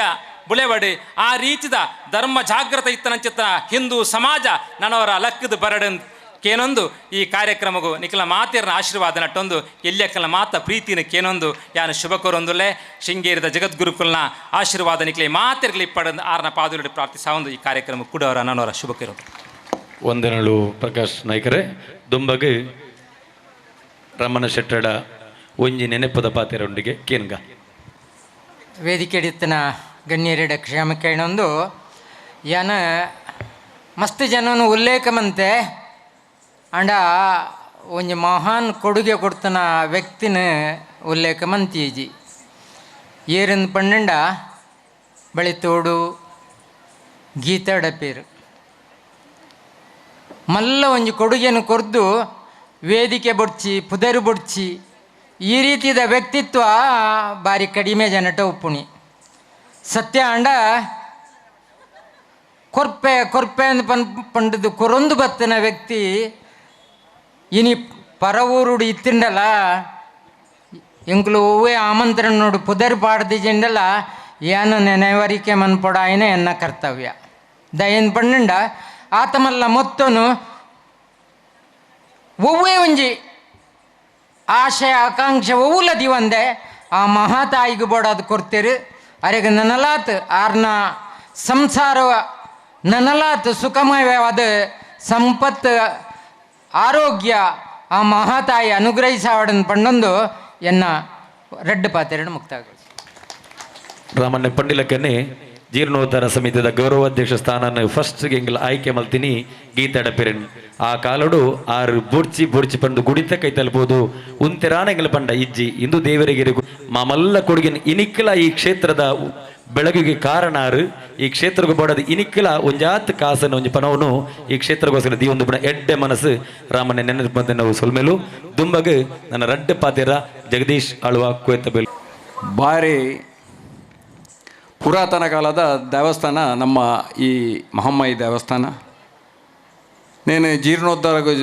ಬುಳೆವಡಿ ಆ ರೀತಿದ ಧರ್ಮ ಜಾಗೃತ ಇತ್ತನಂಚಿತ್ತ ಹಿಂದೂ ಸಮಾಜ ನನ್ನವರ ಲಕ್ಕದ ಬರಡನ್ ಕೇನೊಂದು ಈ ಕಾರ್ಯಕ್ರಮಗೂ ನಿಖಲ ಮಾತೆಯರ ಆಶೀರ್ವಾದ ನಟ್ಟೊಂದು ಎಲ್ಲೆಕ್ಕಲ ಮಾತ ಪ್ರೀತಿನ ಕೇನೊಂದು ಯಾನು ಶುಭ ಕೋರೊಂದುಲೆ ಶೃಂಗೇರಿದ ಜಗದ್ಗುರುಕುಲ್ನ ಆಶೀರ್ವಾದ ನಿಖಲೆ ಮಾತೆರ್ಗಲಿ ಪಡೆದು ಆರನ ಪಾದುಲಡಿ ಪ್ರಾರ್ಥಿಸಾವಂದು ಈ ಕಾರ್ಯಕ್ರಮ ಕೂಡ ಅವರ ನನ್ನವರ ಶುಭ ಕೇರು ವಂದನಗಳು ಪ್ರಕಾಶ್ ನಾಯ್ಕರೇ ದುಂಬಗೆ ರಮಣ ಶೆಟ್ಟಡ ಒಂಜಿ ನೆನೆಪದ ಪಾತೆರೊಂದಿಗೆ ಕೇನ್ಗ ವೇದಿಕೆ ಹಿಡಿತನ ಗಣ್ಯರಿಡ ಕ್ಷೇಮ ಕೇಳೊಂದು ಯಾನ ಮಸ್ತ್ ಜನನು ಉಲ್ಲೇಖ ಮಂತೆ ಅಂಡ ಒಂಜಿ ಮಹಾನ್ ಕೊಡುಗೆ ಕೊಡ್ತನ ವ್ಯಕ್ತಿನ ಉಲ್ಲೇಖ ಮಂತೀಜಿ ಏರಿಂದ ಪಣ್ಣಂಡ ಬಳಿತೋಡು ಗೀತಾಡ ಪೇರು ಮಲ್ಲ ಒಂಜಿ ಕೊಡುಗೆಯನ್ನು ಕೊರ್ದು ವೇದಿಕೆ ಬೊಡ್ಚಿ ಪುದರು ಬೊಡ್ಚಿ ಈ ರೀತಿಯ ವ್ಯಕ್ತಿತ್ವ ಭಾರಿ ಕಡಿಮೆ ಜನಟ ಉಪ್ಪುಣಿ ಸತ್ಯ ಅಂಡ ಕೊರ್ಪೆ ಅಂದ್ ಪಂಡದು ಕೊರೊಂದು ಬತ್ತನ ವ್ಯಕ್ತಿ ಇನಿ ಪರವೂರುಡು ಇತ್ತಿಂಡಲ್ಲ ಎಂಕ್ಲು ಹೂವೇ ಆಮಂತ್ರಣ ನೋಡು ಪುದರ್ ಪಾಡ್ದಿಜೆಂಡಲ್ಲ ಏನು ನೆನೆವರಿಕೆ ಮನ್ಪೊಡ ಆಯ್ನ ಎನ್ನ ಕರ್ತವ್ಯ ದಯನ್ ಪಣ್ಣಂಡ ಆತಮಲ್ಲ ಮೊತ್ತನು ಒವ್ವೇ ಒಂಜಿ ಆಶಯ ಆಕಾಂಕ್ಷೆ ಒವ್ವುಲದಿ ಒಂದೇ ಆ ಮಹಾತಾಯಿಗೆ ಬೋಡಾದು ಕೊಡ್ತೀರಿ ಅರೆಗೆ ನನಲಾತ್ ಆರ್ನ ಸಂಸಾರವ ನನಲಾತ್ ಸುಖಮಯವಾದ ಸಂಪತ್ತು ಆರೋಗ್ಯ ಆ ಮಹಾತಾಯಿ ಅನುಗ್ರಹಿಸಾವಡನ್ನು ಪಂಡೊಂದು ಎನ್ನ ರೆಡ್ಡು ಪಾತೆರಡು ಮುಕ್ತಾಗ ರಾಮಣ್ಣ ಪಂಡಿಲಕ್ಕನ್ನೇ ಜೀರ್ಣೋದ್ಧಾರ ಸಮಿತಿಯ ಗೌರವಾಧ್ಯಕ್ಷ ಸ್ಥಾನ ಫಸ್ಟ್ಗೆ ಎಂಗ್ಲ ಆಯ್ಕೆ ಮಲ್ತೀನಿ ಗೀತಾಡ ಪೆರೆನ್ ಆ ಕಾಲಡು ಆರು ಬೊಡ್ಚಿ ಪಂಡು ಗುಡಿತ ಕೈ ತಲುಪೋದು ಉಂತೆರಾನೆಂಗಲ ಪಂಡ ಇಜ್ಜಿ ಇಂದು ದೇವರಿಗೆ ಮಾಮಲ್ಲ ಕೊಡುಗಿನ ಇನಿಕ್ಕಲ ಈ ಕ್ಷೇತ್ರದ ಬೆಳಗಿಗೆ ಕಾರಣಾರು ಈ ಕ್ಷೇತ್ರಕ್ಕೆ ಬೋಡದ ಇನಿಕ್ಕಲ ಒಂಜಾತ್ ಕಾಸನ ಒಂಜಿ ಪನವನು ಈ ಕ್ಷೇತ್ರಗೋಸ್ಕರ ದಿ ಒಂದು ಎಡ್ಡೆ ಮನಸ್ಸು ರಾಮಣ್ಣ ನೆನಪು ಬಂದ ನಾವು ಸೊಲ್ಮೇಲು ದುಂಬಗೆ ನನ್ನ ರಡ್ಡೆ ಪಾತಿರ ಜಗದೀಶ್ ಆಳುವ ಕುವೆತ್ತಬೇಲು ಭಾರಿ ಪುರಾತನ ಕಾಲದ ದೇವಸ್ಥಾನ ನಮ್ಮ ಈ ಮಹಮ್ಮಾಯಿ ದೇವಸ್ಥಾನ నేను జీర్ణోద్ధారకు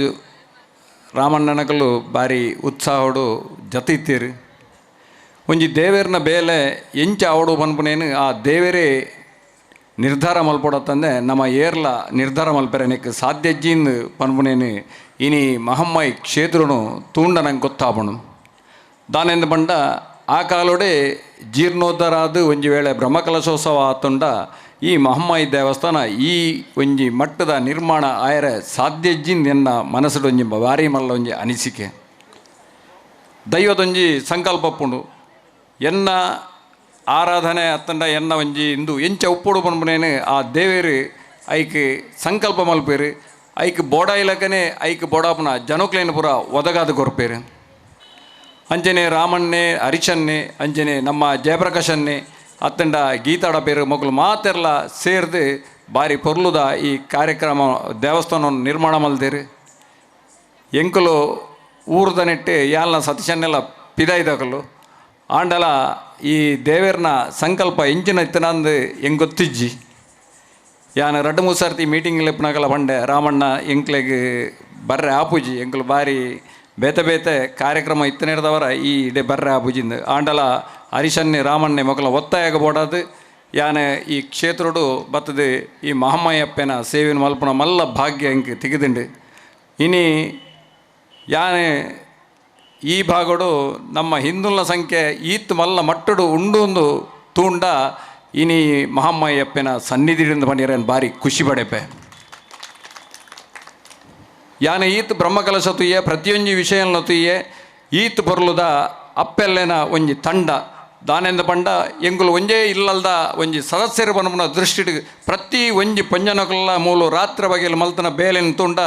ರಾಮಣ್ಣನಕಲು ಭಾರಿ ಉತ್ಸಾಹಡು ಜತಿತ್ತೀರು ಒಂಜಿ ದೇವೇರ್ನ ಬೇಲೆ ಎಂಚ ಆವಡು ಪನ್ಪುನೇನು ಆ ದೇವರೇ ನಿರ್ಧಾರ ಮಲ್ಪಡತ್ತಂದೆ ನಮ್ಮ ಏರ್ಲ ನಿರ್ಧಾರ ಮಲ್ಪೆರನಿಕ್ ಸಾಧ್ಯಜ್ಜಿಂದು ಪನ್ಪುನೇನು ಇನಿ ಮಹಮ್ಮಾಯಿ ಕ್ಷೇತ್ರನು ತೂಂಡ ನಂಗೆ ಗೊತ್ತಾಪಣು ದಾನೆಂದು ಬಂಡ ಆ ಕಾಲೋಡೆ ಜೀರ್ಣೋದ್ಧಾರ ಆದು ಒಂಜಿ ವೇಳೆ ಬ್ರಹ್ಮಕಲಶೋತ್ಸವ ಆತುಂಡ ಈ ಮಹಮ್ಮಾಯಿ ದೇವಸ್ಥಾನ ಈ ಒಂಜಿ ಮಟ್ಟದ ನಿರ್ಮಾಣ ಆಯರೆ ಸಾಧ್ಯಜ್ಜಿಂದ ಎನ್ನ ಮನಸ್ಸು ಒಂಜಿ ಭಾರಿ ಮಲ್ಲ ಒಂಜಿ ಅನಿಸಿಕೆ ದೈವದೊಂಜಿ ಸಂಕಲ್ಪ ಉಪ್ಪುಂಡು ಎನ್ನ ಆರಾಧನೆ ಅತ್ತಂಡ ಎನ್ನ ಒಂಜಿ ಇಂದು ಎಂಚ ಉಪ್ಪುಡು ಪನ್ಪುನೇನು ಆ ದೇವೇರು ಐಕ್ ಸಂಕಲ್ಪ ಮಲ್ಪೇರು ಐಕ್ ಬೋಡ ಇಲಕನೆ ಐಕ್ ಬೋಡಾಪನ ಜನಕ್ಲೇನು ಪೂರ ಒದಗಾದ ಕೊರ್ಪೇರು ಅಂಚನೆ ರಾಮಣ್ಣೆ ಹರಿಶನ್ನೆ ಅಂಚನೆ ನಮ್ಮ ಜಯಪ್ರಕಾಶನ್ನೆ ಅತ್ತಂಡ ಗೀತಾಡ ಪೇರು ಮಕ್ಕಳು ಮಾತೆರ್ಲ ಸೇರ್ದು ಭಾರಿ ಪೊರ್ಲುದ ಈ ಕಾರ್ಯಕ್ರಮ ದೇವಸ್ಥಾನವನ್ನು ನಿರ್ಮಾಣ ಮಲ್ದೇರು ಎಂಕುಲು ಊರ್ದ ನೆಟ್ಟು ಯಾಲ್ನ ಸತೀಶನ್ನೆಲ್ಲ ಪಿದಾಯ್ದಕಲು ಆಂಡಲ ಈ ದೇವೇರ್ನ ಸಂಕಲ್ಪ ಎಂಚಿನ ಇತ್ತನಂದು ಹೆಂಗೆ ಗೊತ್ತಿಜ್ಜಿ ಯಾನು 2-3 ಸರ್ತಿ ಮೀಟಿಂಗ್ ಲೆಪ್ಪನಾಗಲ್ಲ ಬಂಡೆ ರಾಮಣ್ಣ ಎಂಕ್ಲೆಗೆ ಬರ್ರೆ ಆಪುಜಿ ಎಂಕುಲು ಭಾರಿ ಬೇತೆ ಕಾರ್ಯಕ್ರಮ ಇತ್ತನೇರ್ದವರ ಈ ಇಡೆ ಬರ್ರೆ ಆಪುಜಿಂದು ಆಂಡಲ ಹರಿಶನ್ನೆ ರಾಮಣ್ಣೆ ಮಕ್ಕಳ ಒತ್ತಾಯ ಬೋಡಾದು ಯಾನೆ ಈ ಕ್ಷೇತ್ರಡು ಬತ್ತದು ಈ ಮಹಮ್ಮಯ್ಯಪ್ಪನ ಸೇವೆನ ಮಲ್ಪನ ಮಲ್ಲ ಭಾಗ್ಯ ಎಂಕ್ ತೆಗೆದುಂಡು ಇನಿ ಯಾನೆ ಈ ಭಾಗಡು ನಮ್ಮ ಹಿಂದುಳ ಸಂಖ್ಯೆ ಈತ್ ಮಲ್ಲ ಮಟ್ಟಡು ಉಂಡು ತೂಂಡ ಇನಿ ಮಹಾಮ್ಮಯ್ಯಪ್ಪನ ಸನ್ನಿಧಿಯಿಂದ ಬಂದಿರೇನು ಭಾರಿ ಖುಷಿ ಪಡೆಪೆ ಯಾನ ಈತ್ ಬ್ರಹ್ಮಕಲಶ ತುಯ್ಯ ಪ್ರತಿಯೊಂದು ವಿಷಯನ ತುಯ್ಯೆ ಈತ್ ಪೊರ್ಲುದ ಅಪ್ಪೆಲ್ಲೆನ ಒಂಜಿ ತಂಡ ದಾನೆಂದ ಪಂಡ ಎಂಗುಲು ಒಂಜೇ ಇಲ್ಲಲ್ದ ಒಂಜಿ ಸದಸ್ಯರು ಬನ್ನಮನ ದೃಷ್ಟಿ ಪ್ರತಿ ಒಂಜಿ ಪಂಜನಕಲ್ಲ ಮೂಲು ರಾತ್ರಿ ಬಗೆಯಲ್ಲಿ ಮಲ್ತನ ಬೇಲೆನ ತುಂಡ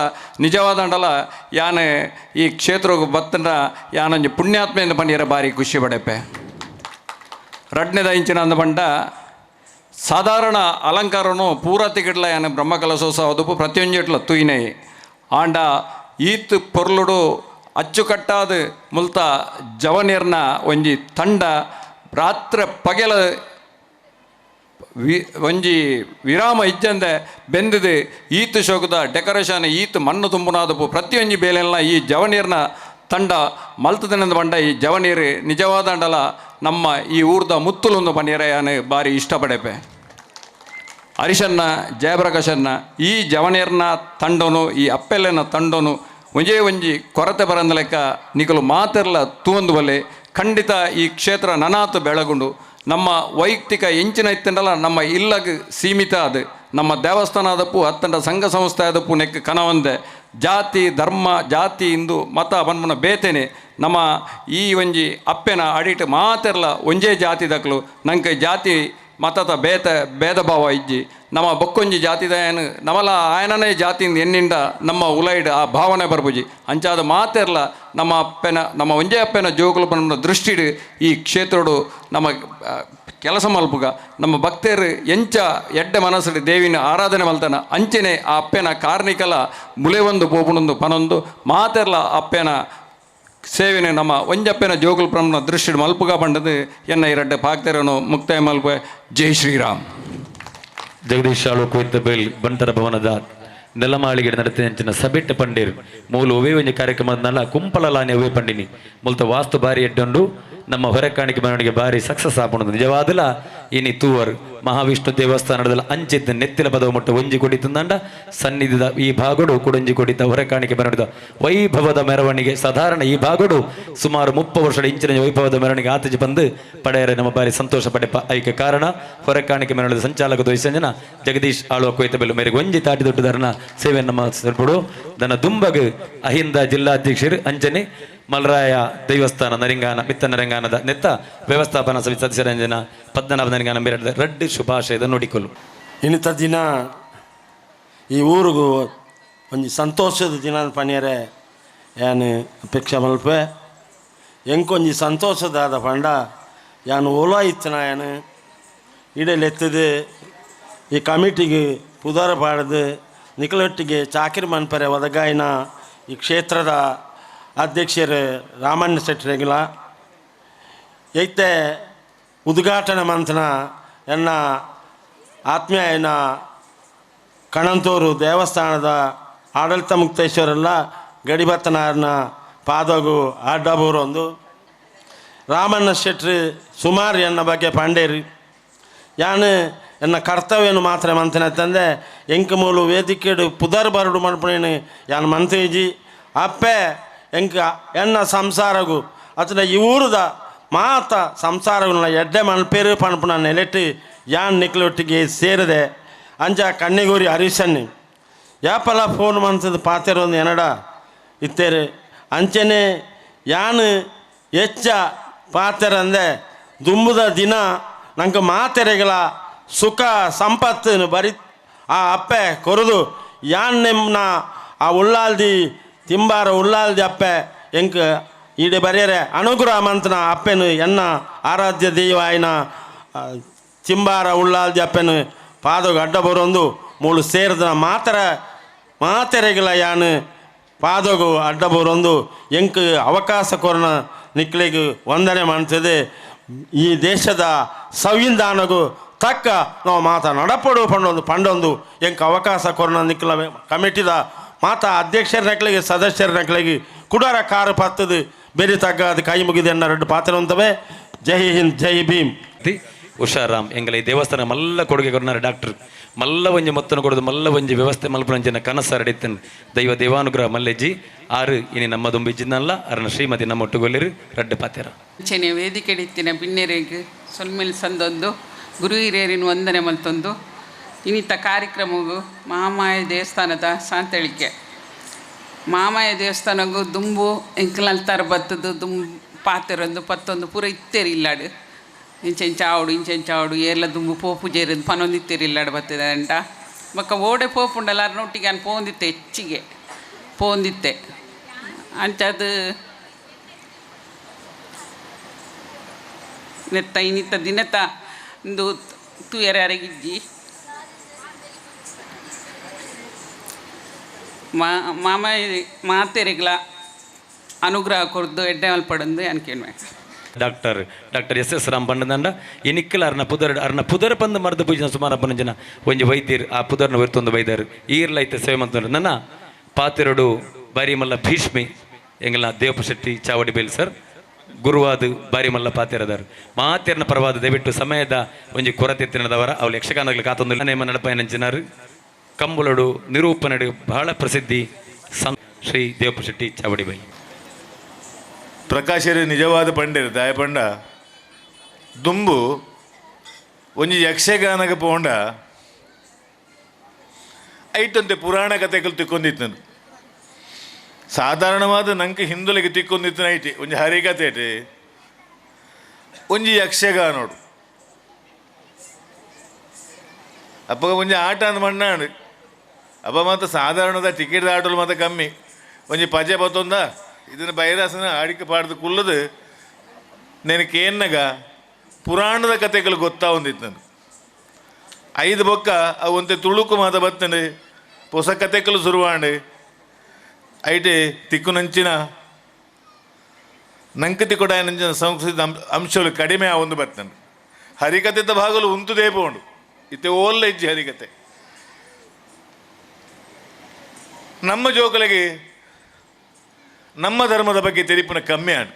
ನಿಜವಾದಂಡಲ ಯಾನೆ ಈ ಕ್ಷೇತ್ರಕ್ಕೆ ಬತ್ತನ ಯಾನೊಂಜಿ ಪುಣ್ಯಾತ್ಮೆಯಿಂದ ಪಂಡಿಯರ ಭಾರಿ ಖುಷಿ ಪಡೆಪೆ ರಡ್ನೆದ ಇಂಚಿನ ಅಂದ ಪಂಡ ಸಾಧಾರಣ ಅಲಂಕಾರನು ಪೂರತಿಗಿಡ್ಲ ಯಾನೆ ಬ್ರಹ್ಮಕಲಶೋತ್ಸವ ಅದಪ್ಪು ಪ್ರತಿಯೊಂಜಿಟ್ಲ ತುಯ್ನೆ ಆಂಡ ಈತ್ ಪೊರ್ಲುಡು ಅಚ್ಚುಕಟ್ಟಾದ ಮುಲ್ತ ಜವನಿರ್ನ ಒಂಜಿ ತಂಡ ರಾತ್ರಿ ಪಗೆಲ ಒಂಜಿ ವಿರಾಮ ಇಜ್ಜಂದೆ ಬೆಂದಿದೆ ಈತ್ ಶೋಕದ ಡೆಕೋರೇಷನ್ ಈತ್ ಮಣ್ಣು ತುಂಬುನಾದಪ್ಪು ಪ್ರತಿಯೊಂಜಿ ಬೇಲೆಲ್ಲ ಈ ಜವನೀರ್ನ ತಂಡ ಮಲ್ತದನೆಂದು ಬಂಡ ಈ ಜವನೀರು ನಿಜವಾದ ಅಂಡಲ ನಮ್ಮ ಈ ಊರ್ದ ಮುತ್ತಲೊಂದು ಬನ್ನಿರ ಯಾನು ಭಾರಿ ಇಷ್ಟಪಡೆಪೆ ಹರಿಶನ್ನ ಜಯಪ್ರಕಾಶನ್ನ ಈ ಜವನೀರ್ನ ತಂಡನು ಈ ಅಪ್ಪೆಲೆನ ತಂಡನು ಒಂಜೇ ಒಂಜಿ ಕೊರತೆ ಬರಂದ ಲೆಕ್ಕ ನಿಕಲು ಮಾತೆರ್ಲ ತೂಂದು ಬಲೆ ಖಂಡಿತ ಈ ಕ್ಷೇತ್ರ ನನಾತು ಬೆಳಗುಂಡು ನಮ್ಮ ವೈಯಕ್ತಿಕ ಎಂಚಿನ ಇತ್ತಂಡಲ್ಲ ನಮ್ಮ ಇಲ್ಲಗೆ ಸೀಮಿತ ಅದು ನಮ್ಮ ದೇವಸ್ಥಾನ ಆದಪ್ಪು ಹತ್ತಂಡ ಸಂಘ ಸಂಸ್ಥೆ ಆದಪ್ಪು ನೆಕ್ ಕನವಂದೆ ಜಾತಿ ಧರ್ಮ ಜಾತಿ ಇಂದು ಮತ ಬನ್ಮನ ಬೇತೇನೆ ನಮ್ಮ ಈ ಒಂಜಿ ಅಪ್ಪೆನ ಅಡಿಟ್ ಮಾತೆರ್ಲ ಒಂಜೇ ಜಾತಿ ದಕ್ಲು ನಂಗೆ ಜಾತಿ ಮತದ ಭೇದ ಭಾವ ಇಜ್ಜಿ ನಮ್ಮ ಬೊಕ್ಕೊಂಜಿ ಜಾತಿದ ಏನು ನಮ್ಮಲ್ಲ ಆಯನನೇ ಜಾತಿಯಿಂದ ಎನ್ನಿಂದ ನಮ್ಮ ಉಲೈಡ್ ಆ ಭಾವನೆ ಬರ್ಬುಜಿ ಅಂಚಾದ ಮಾತೆರ್ಲ ನಮ್ಮ ಒಂಜೇ ಅಪ್ಪೆನ ಜೋಗುಲು ಬಂದ ದೃಷ್ಟಿಡು ಈ ಕ್ಷೇತ್ರಡು ನಮ್ಮ ಕೆಲಸ ಮಲ್ಪುಗ ನಮ್ಮ ಭಕ್ತರು ಎಂಚ ಎಡ್ಡೆ ಮನಸ್ಸು ದೇವಿನ ಆರಾಧನೆ ಮಲ್ತನ ಅಂಚೆನೆ ಆ ಅಪ್ಪೆನ ಕಾರ್ಣಿಕಲ ಮುಲೆವೊಂದು ಪೋಪುಣೊಂದು ಪನೊಂದು ಮಾತೆರ್ಲ ಅಪ್ಪೆನ ಸೇವೆನೆ ನಮ್ಮ ಒಂಜಪ್ಪೆನ ಜೋಗುಲ್ ಪ್ರಮಣ ದೃಷ್ಟಿ ಮಲ್ಪುಗ ಬಂಡದು ಎನ್ನ ಇರಡ್ಡೆ ಪಾಕ್ತೆರನು ಮುಕ್ತಾಯ ಮಲ್ಪೆ ಜೈ ಶ್ರೀರಾಮ್. ಜಗದೀಶ್ ಆಳು ಕುಯ್ತ ಬೇಲ್ ಬಂಟರ ಭವನದ ನೆಲಮಾಳಿಗೆ ನಡೆತಿನ ಸಭೆಟ್ ಪಂಡೇರು ಮೂಲ ಒವೇ ಒಂಜಿ ಕಾರ್ಯಕ್ರಮದಲ್ಲ ಕುಂಪಲಲಾನೆ ಒವೇ ಪಂಡಿನಿ ಮೂಲತ ವಾಸ್ತು ಬಾರಿ ಎಡ್ಡೊಂಡು ನಮ್ಮ ಹೊರಕಾಣಿಕೆ ಮೆರವಣಿಗೆ ಭಾರಿ ಸಕ್ಸಸ್ ಆಪಣದು ನಿಜವಾದಲ ಇನಿ ತೂವರ್ ಮಹಾವಿಷ್ಣು ದೇವಸ್ಥಾನದಲ್ಲಿ ಅಂಚಿದ್ದ ನೆತ್ತಿಲ ಪದವ ಮುಟ್ಟ ಒಂಜಿ ಕೊಡಿತಂದಂಡ ಸನ್ನಿಧಿದ ಈ ಭಾಗಡು ಕುಡಂಜಿ ಕೊಡಿತ ಹೊರಕಾಣಿಕೆ ಮೆರವಣಿಗೆ ವೈಭವದ ಮೆರವಣಿಗೆ ಸಾಧಾರಣ ಈ ಭಾಗಡು ಸುಮಾರು 30 ವರ್ಷದ ಇಂಚಿನ ವೈಭವದ ಮೆರವಣಿಗೆ ಆತಜಿ ಬಂದು ಪಡೆಯರೆ ನಮ್ಮ ಬಾರಿ ಸಂತೋಷ ಪಡೆಪ ಐಕೆ ಕಾರಣ ಹೊರಕಾಣಿಕೆ ಮೆರವಣಿಗೆ ಸಂಚಾಲಕ ದೊಯ್ಸಂಜನ ಜಗದೀಶ್ ಆಳುವ ಕೊಯ್ತ ಬೆಲ್ಲು ಮೇರೆಗೆ ಒಂಜಿ ತಾಟಿ ದೊಡ್ಡದಾರನ ಸೇವೆ ನಮ್ಮ ಸ್ವಲ್ಪಡು ದನ ದುಂಬಗ್ ಅಹಿಂದ ಜಿಲ್ಲಾಧ್ಯಕ್ಷರು ಅಂಜನೆ ಮಲ್ರಾಯ ದೇವಸ್ಥಾನ ನರಿಂಗಾನ ಮಿತ್ತ ನರಂಗಾನದ ನೆತ್ತ ವ್ಯವಸ್ಥಾಪನಾ ಸಮಿತಿ ಸದಸ್ಯರಂಜನ ಪದ್ಮನಾಭ ನರಿಂಗಾನ ಬೇರೆ ರಡ್ಡಿ ಶುಭಾಶಯದ ನೋಡಿಕೊಳ್ಳು. ಇನ್ನಿತ ದಿನ ಈ ಊರಿಗೂ ಒಂದು ಸಂತೋಷದ ದಿನ ಪನಿಯರೆ ಏನು ಅಪೇಕ್ಷೆ ಮಲ್ಪೆ ಎಂಕೊಂಜಿ ಸಂತೋಷದಾದ ಪಂಡ ಯಾನು ಓಲಾ ಇತ್ತನ ಏನು ಇಡಲೆತ್ತದು ಈ ಕಮಿಟಿಗೆ ಪುದಾರ ಪಾಡದು ನಿಕಲೊಟ್ಟಿಗೆ ಚಾಕಿರಿ ಮನ್ಪರೆ ಒದಗಾಯಿನ ಈ ಕ್ಷೇತ್ರದ ಅಧ್ಯಕ್ಷರು ರಾಮಣ್ಣ ಶೆಟ್ಟಿರೆಗಿಲ ಐತೆ ಉದ್ಘಾಟನೆ ಮಂತನ ಎನ್ನ ಆತ್ಮೀಯನ ಕಣಂತೂರು ದೇವಸ್ಥಾನದ ಆಡಳಿತ ಮುಕ್ತೇಶ್ವರೆಲ್ಲ ಗಡಿಬತ್ತನಾರನ ಪಾದಗು ಅಡ್ಡಬೂರೊಂದು ರಾಮಣ್ಣ ಶೆಟ್ಟಿ ಸುಮಾರು ಎನ್ನ ಬಗ್ಗೆ ಪಂಡೇರಿ ಯಾನು ಎನ್ನ ಕರ್ತವ್ಯನು ಮಾತ್ರ ಮಂತನ ತಂದೆ ಎಂಕ ಮೂಲು ವೇದಿಕೆಡು ಪುದರ್ ಬರಡು ಮಲ್ಪಣೇನು ಯಾನು ಮಂತೇಜಿ ಅಪ್ಪೆ ಎಂಕ ಎನ್ನ ಸಂಸಾರಗು ಅತನ ಈ ಊರದ ಮಾತ ಸಂಸಾರಗಳನ್ನ ಎಡ್ಡೆ ಮಲ್ಪೇರು ಪಣಪುನ ನೆಲೆಟ್ಟು ಯಾನ್ ನಿಕ್ಲೊಟ್ಟಿಗೆ ಸೇರಿದೆ ಅಂಜ ಕಣ್ಣಿಗೂರಿ ಹರೀಶನ್ನಿ ಯಾಪಲ ಫೋನ್ ಮಂತದ ಪಾತೆರೊಂದು ಎನಡ ಇತ್ತೇರು ಅಂಚೆನೆ ಯಾನು ಹೆಚ್ಚ ಪಾತೆರಂದೆ ದುಂಬುದ ದಿನ ನಂಗೆ ಮಾತೆರೆಗಳ ಸುಖ ಸಂಪತ್ತು ಬರಿ ಆ ಅಪ್ಪೆ ಕೊರದು ಯಾನ್ ನಿಮ್ಮನ್ನ ಆ ಉಳ್ಳಾಲ್ದಿ ತಿಂಬಾರ ಉಳ್ಳಾಲ್ದಿ ಅಪ್ಪೆ ಎಂಕ ಈಡೆ ಬರೆಯರೆ ಅನುಗ್ರಹ ಮಂತನ ಅಪ್ಪೆನು ಎನ್ನ ಆರಾಧ್ಯ ದೈವಾಯಿನ ತಿಂಬಾರ ಉಳ್ಳಾಲ್ದಿ ಅಪ್ಪೆನು ಪಾದಗ ಅಡ್ಡ ಬರೊಂದು ಮೂಳು ಸೇರಿದ ಮಾತೆರೆಗಿಲ ಯಾನು ಪಾದಗು ಅಡ್ಡ ಬರೊಂದು ಎಂಕ ಅವಕಾಶ ಕೊರನ ನಿಕ್ಲಿಗೆ ವಂದನೆ ಮಾಡ್ತದೆ. ಈ ದೇಶದ ಸಂವಿಧಾನಗೂ ತಕ್ಕ ನಾವು ಮಾತ ನಡಪಡು ಪಂಡೊಂದು ಎಂಕ ಅವಕಾಶ ಕೊರನ ನಿಕ್ಲ ಕಮಿಟಿದ ಮಾತಾ ಅಧ್ಯಕ್ಷರ ನಕ್ಲಿಗೆ ಸದಸ್ಯರ ನಕ್ಲಿಗೆ ಕುಡಾರ ಕಾರು ಪತ್ತದು ಬೇರೆ ತಗ್ಗ ಅದು ಕೈ ಮುಗಿದು ಎನ್ನ 2 ಪಾತ್ರ ಅಂತವೆ. ಜೈ ಹಿಂದ್ ಜೈ ಭೀಮ್. ಉಷಾರಾಮ್ ಎಂಗಲ ಈ ದೇವಸ್ಥಾನ ಮಲ್ಲ ಕೊಡುಗೆ ಕೊಡ್ನಾರ ಡಾಕ್ಟರ್ ಮಲ್ಲ ಒಂಜಿ ಮೊತ್ತನ ಕೊಡೋದು ಮಲ್ಲ ಒಂಜಿ ವ್ಯವಸ್ಥೆ ಮಲ್ಪನಂಚಿನ ಕನಸು ಹರಡಿತ್ತನ್ ದೈವ ದೇವಾನುಗ್ರಹ ಮಲ್ಲೆಜ್ಜಿ ಆರು ಇನಿ ನಮ್ಮದುಂಬಿಜ್ಜಿನಲ್ಲ ಅರನ ಶ್ರೀಮತಿ ನಮ್ಮ ಒಟ್ಟುಗೊಲ್ಲಿರು ರಡ್ಡು ಪಾತೆರ ಚೆನೆ ವೇದಿಕೆ ಇತ್ತಿನ ಪಿನ್ನೆರೆಗೆ ಸೊಲ್ಮೆಲ್ ಸಂದೊಂದು ಗುರು ಹಿರಿಯರಿನ ವಂದನೆ ಮಲ್ತೊಂದು ಇನ್ನಿತ ಕಾರ್ಯಕ್ರಮಗೂ ಮಹಾಮಾಯ ದೇವಸ್ಥಾನದ ಸಾಂತಳಿಕೆ ಮಾಮಾಯ ದೇವಸ್ಥಾನಗೂ ದುಂಬು ಎಂಕಲ್ತಾರ ಬತ್ತದು ದುಂಬು ಪಾತೆರೊಂದು ಪತ್ತೊಂದು ಪೂರ ಇತ್ತೇರಿಲ್ಲಾಡು ಇಂಚೆಂಚಾವಡು ಏರ್ಲ ದುಂಬು ಪೋಪು ಜೇರಿದ್ದು ಪನೊಂದು ಇತ್ತೇರಿಲ್ಲಾಡು ಬರ್ತದೆ ಅಂಟ ಬಕ್ಕ ಓಡೆ ಪೋಪುಂಡಲ್ಲ ಅರ್ನೊಟ್ಟಿಗೆ ನಾನು ಪೋಂದಿತ್ತೆ ಹೆಚ್ಚಿಗೆ ಪೋಂದಿತ್ತೆ ಅಂಚದು ನೆತ್ತ ಇನ್ನಿತ್ತ ದಿನತ ಒಂದು ತೂಯರಗಿಜ್ಜಿ ಮಾತೆರೆಗಳ ಅನುಗ್ರಹ ಕೊರ್ದು ಎಡ್ಡೆ ಮಲ್ಪಡಂದು ಅನ್ಕೇಳ್ಮೆ ಡಾಕ್ಟರ್ ಎಸ್ ಎಸ್ ರಾಮ್ ಬಂಡದಂಡ ಎನಿಕ್ಕಲ ಅರ್ನ ಪುದರ್ ಬಂದು ಮರದ ಪೂಜನ ಸುಮಾರು ಅಪ್ಪನ ಜನ ಒಂಜಿ ವೈದ್ಯರು ಆ ಪುದರ್ನ ಹೊರ್ತೊಂದು ವೈದ್ಯರು ಈರ್ಲೈತೆ ಸೇವೆ ಮಂತ ನನ್ನ ಪಾತೆರಡು ಬಾರಿ ಮಲ್ಲ ಭೀಷ್ಮಿ ಎಂಗಲ ದೇವಪ್ಪ ಶೆಟ್ಟಿ ಚಾವಡಿ ಬೇಲ್ ಸರ್ ಗುರುವಾದ ಬಾರಿ ಮಲ್ಲ ಪಾತೆರದಾರು ಮಾತೆರ್ನ ಪರವಾದ ದಯವಿಟ್ಟು ಸಮಯದ ಒಂಜಿ ಕೊರತೆ ತಿನ್ನದವರ ಅವಳು ಯಕ್ಷಗಾನಗಳು ಕಾತೊಂದು ನೇಮ ನಡಪಾಯನಂಚಿನಾರು ಕಂಬುಲಡು ನಿರೂಪಣೆಡು ಬಹಳ ಪ್ರಸಿದ್ಧಿ ಶ್ರೀ ದೇವಪ್ಪ ಶೆಟ್ಟಿ ಚಾವಡಿ ಬೇಲ್ ಪ್ರಕಾಶರು ನಿಜವಾದ ಪಂಡರು ದಾಯಪಂಡ ದುಂಬು ಒಂಜಿ ಯಕ್ಷಗಾನಕ್ಕೆ ಪೋಂಡ ಐಟಂತೆ ಪುರಾಣ ಕಥೆಗಳು ತಿಕ್ಕೊಂದಿತ್ತು ಸಾಧಾರಣವಾದ ನಂಗೆ ಹಿಂದುಲಿಗೆ ತಿಕ್ಕೊಂದಿತ್ತು ಐಟಿ ಒಂಜಿ ಹರಿಕತೆ ಒಂಜಿ ಯಕ್ಷಗಾನೋಡು ಅಪ್ಪ ಒಂಜಿ ಆಟ ಅಂದ್ ಮಣ್ಣಾಡು ಅಪ್ಪ ಮತ್ತು ಸಾಧಾರಣದ ಟಿಕೆಟ್ ಆಟೋಲು ಮತ್ತು ಕಮ್ಮಿ ಒಂಜಿ ಪಜೆ ಬತ್ತೊಂದ ಇದನ್ನು ಬೈರಾಸನ ಆಡಿಕೆ ಪಾಡ್ದು ಕುಲ್ಲದು ನನಗೆ ಏನಾಗ ಪುರಾಣದ ಕಥೆಗಳು ಗೊತ್ತಾ ಒಂದಿತ್ತು ನಾನು 5 ಬೊಕ್ಕ ಅವು ಒಂತೆ ತುಳುಕು ಮಾತ ಬತ್ತಂಡು ಹೊಸ ಕಥೆಗಳು ಶುರುವಾಂಡು ಐಟೆ ತಿಕ್ಕುನಂಚಿನ ನಂಗೆ ತಿಕ್ಕೊಡ ನಂಚಿನ ಸಂಸ್ಕೃತಿ ಅಂಶಗಳು ಕಡಿಮೆ ಆ ಒಂದು ಬತ್ತಂಡು ಹರಿಕಥೆದ ಭಾಗಲು ಉಂತು ದೇಪೋಂಡು ಇತ್ತೆ ಓಲ್ಲ ಇಜ್ಜಿ ಹರಿಕತೆ ನಮ್ಮ ಜೋಕಲಿಗೆ ನಮ್ಮ ಧರ್ಮದ ಬಗ್ಗೆ ತೆರಿಪಿನ ಕಮ್ಮಿ ಆಡು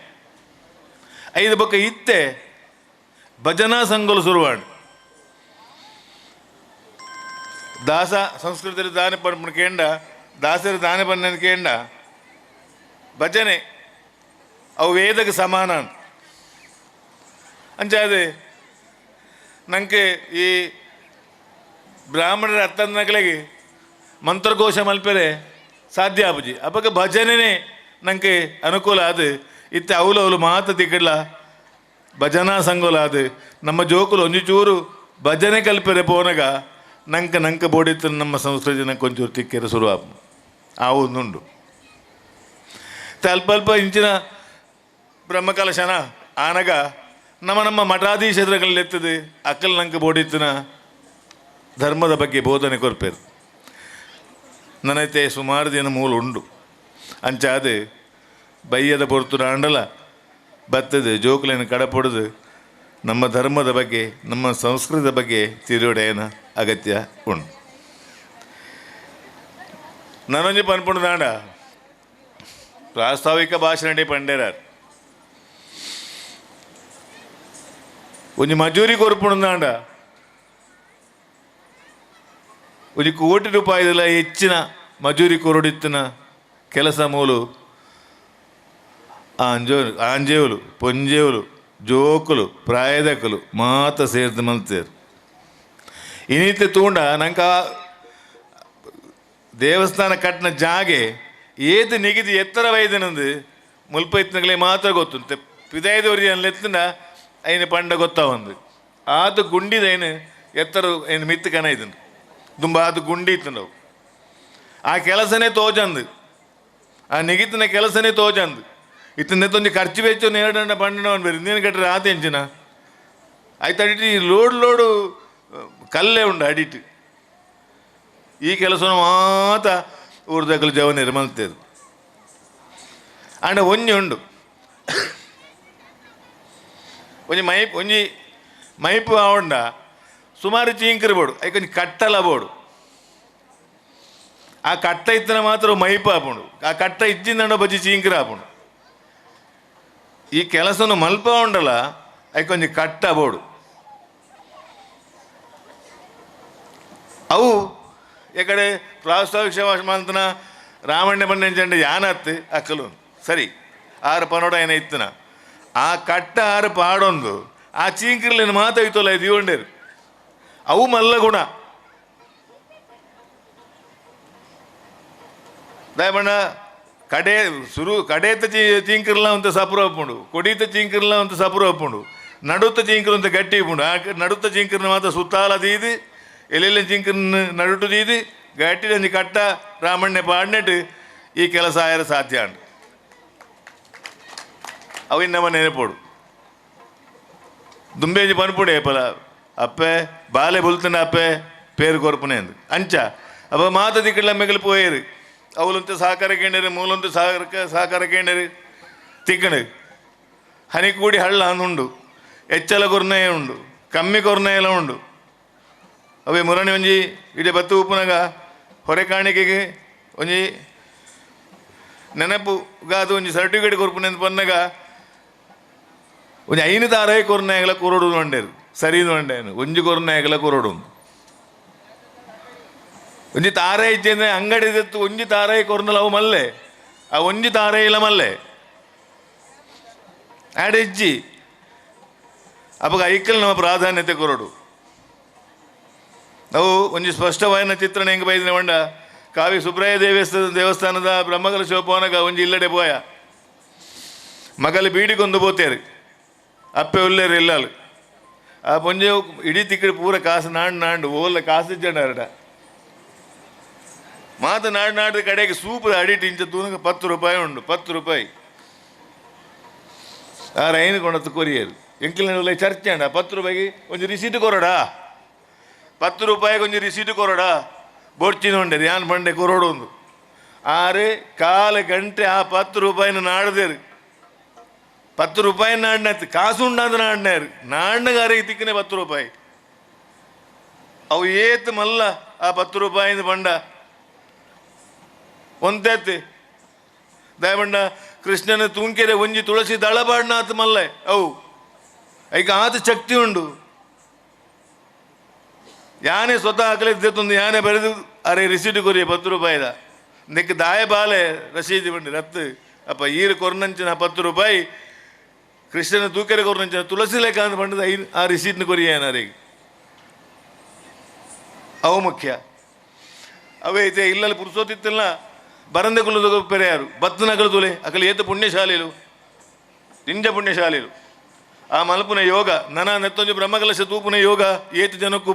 5 ಬೊಕ್ಕ ಇತ್ತೆ ಭಜನಾ ಸಂಘಲು ಶುರುವಾಡು ದಾಸ ಸಂಸ್ಕೃತಿಯಲ್ಲಿ ದಾನ ಪಡ್ಪಣ ಕೇಂಡ ದಾಸರು ದಾನ ಪನ್ನ ಕೇಂಡ ಭಜನೆ ಅವು ವೇದಕ್ಕೆ ಸಮಾನ ಅಂಚಾದೆ ನಂಗೆ ಈ ಬ್ರಾಹ್ಮಣರ ಅತ್ತಂದಗಳಿಗೆ ಮಂತ್ರಘೋಷ ಮಲ್ಪರೆ ಸಾಧ್ಯ ಆಪುಜಿ ಅಪ್ಪಗೆ ಭಜನೆನೇ ನಂಗೆ ಅನುಕೂಲ ಅದು ಇತ್ತೆ ಅವಳು ಮಾತು ತಿಕ್ಕಡ್ಲ ಭಜನಾ ಸಂಗೋಲ ಅದು ನಮ್ಮ ಜೋಕುಲು ಒಂಚೂರು ಭಜನೆ ಕಲ್ಪರೆ ಪೋನಗ ನಂಗೆ ಬೋಡಿತ್ತು ನಮ್ಮ ಸಂಸ್ಕೃತಿನ ಕೊಂಚೂರು ತಿಕ್ಕೆರೆ ಶುರು ಆ ಒಂದುಂಡು ಅಲ್ಪ ಅಲ್ಪ ಇಂಚಿನ ಬ್ರಹ್ಮಕಲಶನ ಆನಗ ನಮ್ಮ ಮಠಾಧೀಶಗಳಲ್ಲಿ ಎತ್ತದು ಅಕ್ಕಲ್ ನಂಗೆ ಬೋಡಿತ್ತಿನ ಧರ್ಮದ ಬಗ್ಗೆ ಬೋಧನೆ ಕೊರ್ಪೇರು ನನತೆ ಸುಮಾರು ದಿನ ಮೂಲ ಉಂಡು ಅಂಚಾದು ಬಯ್ಯದ ಪೊರ್ತು ಆಂಡಲ ಬತ್ತದು ಜೋಕುಲೇನು ಕಡಪೊಡ್ದು ನಮ್ಮ ಧರ್ಮದ ಬಗ್ಗೆ ನಮ್ಮ ಸಂಸ್ಕೃತಿಯ ಬಗ್ಗೆ ತಿರುವಡೆಯನ ಅಗತ್ಯ ಉಂಟು ನಾನೊಂದು ಪನ್ಪುಂಡು ದಾಂಡ ಪ್ರಾಸ್ತಾವಿಕ ಭಾಷಣ ಪಂಡೇರಾರ್ ಒಂಜಿ ಮಜೂರಿ ಕೊರ್ಪುಂಡು ದಾಂಡ ಒಂಜಿ ಕೋಟಿ ರೂಪಾಯಿದಲ್ಲ ಹೆಚ್ಚಿನ ಮಜೂರಿ ಕೊರಡಿತ್ತಿನ ಕೆಲಸ ಮೂಲು ಆಂಜೇವುಲು ಪೊಂಜೇವುಲು ಜೋಕುಲು ಪ್ರಾಯದಕಲು ಮಾತ ಸೇರ್ದು ಮಲ್ತೇರು ಇನ್ನಿತ್ತೆ ತೂಂಡ ನಂಗೆ ದೇವಸ್ಥಾನ ಕಟ್ಟಿನ ಜಾಗೆ ಏದು ನಿಗಿದು ಎತ್ತರ ವೈದ್ಯನಂದು ಮುಲ್ಪ ಇತ್ತನಗಳೇ ಮಾತ್ರ ಗೊತ್ತು ಪಿದಾಯದವ್ರಿಗೆ ಎತ್ತಿನ ಐನು ಪಂಡ ಗೊತ್ತಾವಂದು ಆದು ಗುಂಡಿದೈನು ಎತ್ತರ ಏನು ಮಿತ್ತು ಕಣ ಇದನ್ನು ತುಂಬ ಅದು ಗುಂಡಿ ಇತ್ತು ನಾವು ಆ ಕೆಲಸನೇ ತೋಜಂದು ಆ ನಿಗಿತಿನ ಕೆಲಸನೇ ತೋಜಂದು ಇತ್ತೊಂದು ಖರ್ಚು ವೆಚ್ಚ 2 ಪಂಡನವನು ಬೇರೆ ನೀನು ಕಟ್ಟರೆ ಆತ ಎಂಚಿನ ಆಯ್ತು ಅಡಿಟ್ಟು ಲೋಡು ಕಲ್ಲೇ ಉಂಡು ಅಡಿಟ್ಟು ಈ ಕೆಲಸವನ್ನು ಮಾತ ಊರ್ದಕ್ಕಲು ಜವನೇರು ಮಲ್ತೇದು ಅಂಡ ಒಂಜಿ ಉಂಡು ಒಂಜಿ ಮೈಪು ಆವಂಡ ಸುಮಾರು ಚೀಂಕರು ಬೋಡು ಐಕೊಂದು ಕಟ್ಟಲ ಬೋಡು ಆ ಕಟ್ಟ ಇತ್ತನ ಮಾತ್ರ ಮೈಪು ಆಪುಂಡು ಆ ಕಟ್ಟ ಇದ್ದಿಂದ ಬಜ್ಜಿ ಚೀಂಕರು ಆಪುಂಡು ಈ ಕೆಲಸವನ್ನು ಮಲ್ಪ ಉಂಡಲ್ಲ ಐಕೊಂದು ಕಟ್ಟ ಬೋಡು ಅವು ಎಕಡೆ ಪ್ರಾಸ್ತಾವಿಕ ಸೇವಾಸಮಾನತನ ರಾಮಣ್ಣ ಬಣ್ಣಂಚಂಡ ಯಾನತ್ತು ಅಕ್ಕಲು ಸರಿ 6 ಪನೋಡ ಏನ ಇತ್ತನ ಆ ಕಟ್ಟ 6 ಪಾಡೊಂದು ಆ ಚೀಂಕಿರ್ಲಿನ ಮಾತಾಯ್ತಲ್ಲ ಇದು ಇವಂಡೇರು ಅವು ಮಲ್ಲ ಗುಣ ದಯಬಣ್ಣ ಕಡೆ ಕಡೆತ ಚೀಂಕಿರ್ಲ ಅಂತ ಸಪುರ ಒಪ್ಪುಂಡು ಕೊಡಿತ ಚೀಂಕಿರ್ಲ ಅಂತ ಸಪುರ ಒಪ್ಪುಂಡು ನಡುತ್ತ ಚೀಂಕಿರು ಅಂತ ಗಟ್ಟಿ ಇಪ್ಪುಂಡು ಆ ನಡುತ್ತ ಚೀಂಕಿರ್ನ ಮಾತ್ರ ಸುತ್ತಾಲ ದೀದು ಎಲ್ಲೆಲ್ಲ ಚೀಂಕಿರ್ನ ನಡುಟು ದೀದು ಗಟ್ಟಿ ಅಂಜಿ ಕಟ್ಟ ರಾಮಣ್ಣೆ ಪಾಡ್ನೆಟ್ಟು ಈ ಕೆಲಸ ಆಯರ ಸಾಧ್ಯ ಉಂಟು ಅವಿನ ನಮ್ಮ ನೆನಪೋಡು ದುಂಬೇಜಿ ಪನ್ಪುಡೆ ಪಲ ಅಪ್ಪೆ ಬಾಲೆ ಬುಲ್ತನ ಅಪ್ಪೆ ಪೇರು ಕೊರ್ಪನೆ ಅಂದು ಅಂಚ ಅಪ್ಪ ಮಾತ ದಿಕ್ಕಳ ಮೆಗಲು ಪೋಯರು ಅವಲಂತ ಸಹಕಾರ ಕೇಂದ್ರ ಮೂಲಂತ ಸಹಕಾರ ಕೇಂದ್ರ ತಿಕ್ಕಣು ಹನಿ ಕೂಡಿ ಹಳ್ಳ ಅಂದುಂಡು ಎಚ್ಚಲ ಕೊರ್ನೆಯ ಉಂಡು ಕಮ್ಮಿ ಕೊರ್ನೆಯೆಲ್ಲ ಉಂಡು ಅವೇ ಮುರಣಿ ಒಂಜಿ ಇಡೀ ಬತ್ತು ಉಪ್ಪುನಾಗ ಹೊರೆ ಕಾಣಿಕೆಗೆ ಒಂಜಿ ನೆನಪುಗಾದು ಒಂಜಿ ಸರ್ಟಿಫಿಕೇಟ್ ಕೊರ್ಪುನೆ ಅಂತ ಬಂದಾಗ ಒಂಜಿ 5 ತಾರಾಯಿ ಕೊರ್ನಾಯಗಲ ಕೊರಡು ಅಂಡೇರು ಸರಿ ಅಂಡೇನು ಒಂಜಿ ಕೊರ್ನಾಯಗಲ ಕೊರಡು ಒಂಜಿ ತಾರಾಯಿ ಇಚ್ಚೆ ಅಂಗಡಿ ತೆತ್ತು ಒಂಜಿ ತಾರಾಯಿ ಕೊರ್ನಲ್ಲ ಅವು ಮಲ್ಲೆ ಆ ಒಂಜಿ ತಾರಾಯಿ ಇಲ್ಲ ಮಲ್ಲೆ ಆಡೆ ಇಜ್ಜಿ ಅವಾಗ ಐಕಲ್ ನಮ್ಮ ಪ್ರಾಧಾನ್ಯತೆ ಕೊರಡು ನಾವು ಒಂಜಿ ಸ್ಪಷ್ಟವಾದ ಚಿತ್ರಣ ಹೆಂಗೆ ಬೈದಿನ ಮಂಡ ಕಾವಿ ಸುಬ್ರಾಯ ದೇವಸ್ಥಾನದ ಬ್ರಹ್ಮಗಲ ಶಿವಪವನಗ ಒಂಜಿ ಇಲ್ಲಡೆ ಪೋಯ ಮಗಲು ಬೀಡಿಗೊಂದು ಪೋತೇರು ಅಪ್ಪೆ ಉಲ್ಲೇರು ಇಲ್ಲಲು ಆ ಪೊಂಜೆ ಇಡೀ ತಿಕ್ಕಡಿ ಪೂರ ಕಾಸು ನಾಂಡು ಓಲ್ಲ ಕಾಸು ಜಂಡ ಮಾತು ನಾಡಿದ ಕಡೆಗೆ ಸೂಪರ್ ಅಡಿಟ್ ಇಂಚ ತೂನಗ 10 ರೂಪಾಯಿ ಉಂಡು 10 ರೂಪಾಯಿ ಆ ರೈನು ಕೊಂಡತ್ತು ಕೊರಿಯರು ಎಂಕಿಲ ಚರ್ಚೆ ಅಂಡ 10 ರೂಪಾಯಿಗೆ ಒಂಜಿ ರಿಸೀಟ್ ಕೊರಡಾ 10 ರೂಪಾಯಿಗೆ ಒಂಜಿ ರಿಸೀಟ್ ಕೊರಡಾ ಬೋಡ್ಚಿನ ಉಂಡೇರು ಯಾನ್ ಬಂಡೆ ಕೊರಡು ಒಂದು 6 ಗಂಟೆ ಆ 10 ರೂಪಾಯಿನ ನಾಡ್ದೇರು 10 ರೂಪಾಯಿ ನಾಡಿನತ್ತು ಕಾಸು ಉಂಡಾದ ನಾಡಿನಾರು ನಾಡಿನಗಾರಿಗೆ ತಿಕ್ಕನೆ 10 ರೂಪಾಯಿ ಅವು ಏತ್ ಮಲ್ಲ ಆ 10 ರೂಪಾಯಿಂದ ಬಂಡ ಒಂದೇತಿ ದಯಬಂಡ ಕೃಷ್ಣನ ತುಂಕೆರೆ ಒಂಜಿ ತುಳಸಿ ದಳಬಾಡ್ನ ಆತ ಮಲ್ಲೆ ಅವು ಈಗ ಆತ ಶಕ್ತಿ ಉಂಡು ಯಾನೇ ಸ್ವತಃ ಹಾಕಲಿದ್ದೊಂದು ಯಾನೇ ಬರೆದು ಅರೆ ರಿಸೀಟ್ ಕೊರಿಯ 10 ರೂಪಾಯಿದ ನೆಕ್ ದಾಯ ಬಾಲೆ ರಸೀದಿ ಬಂಡಿ ರತ್ತು ಅಪ್ಪ ಈರು ಕೊರ್ನಂಚಿನ 10 ರೂಪಾಯಿ ಕೃಷ್ಣನ ತೂಕೆರೆ ಕೊರ್ನಂಚಿನ ತುಳಸಿ ಲೆಕ್ಕ ಅಂತ ಬಂಡದ ಆ ರಿಸೀಟ್ನ ಕೊರಿಯ ಏನಾರಿಗೆ ಅವು ಮುಖ್ಯ ಅವೇ ಐತೆ ಇಲ್ಲಲ್ಲಿ ಪುರುಸೋತಿತ್ತಿಲ್ಲ ಬರಂದೆ ಕುಲದ ಪೆರೆಯಾರು ಬತ್ತನಗಳು ತುಲೆ ಅಕಲಿ ಏತು ಪುಣ್ಯಶಾಲಿಲು ನಿಂಜ ಪುಣ್ಯಶಾಲಿಲು ಆ ಮಲ್ಪುನ ಯೋಗ ನನ ನೆತ್ತೊಂದು ಬ್ರಹ್ಮಕಲಶ ತೂಪುನ ಯೋಗ ಏತು ಜನಕ್ಕೆ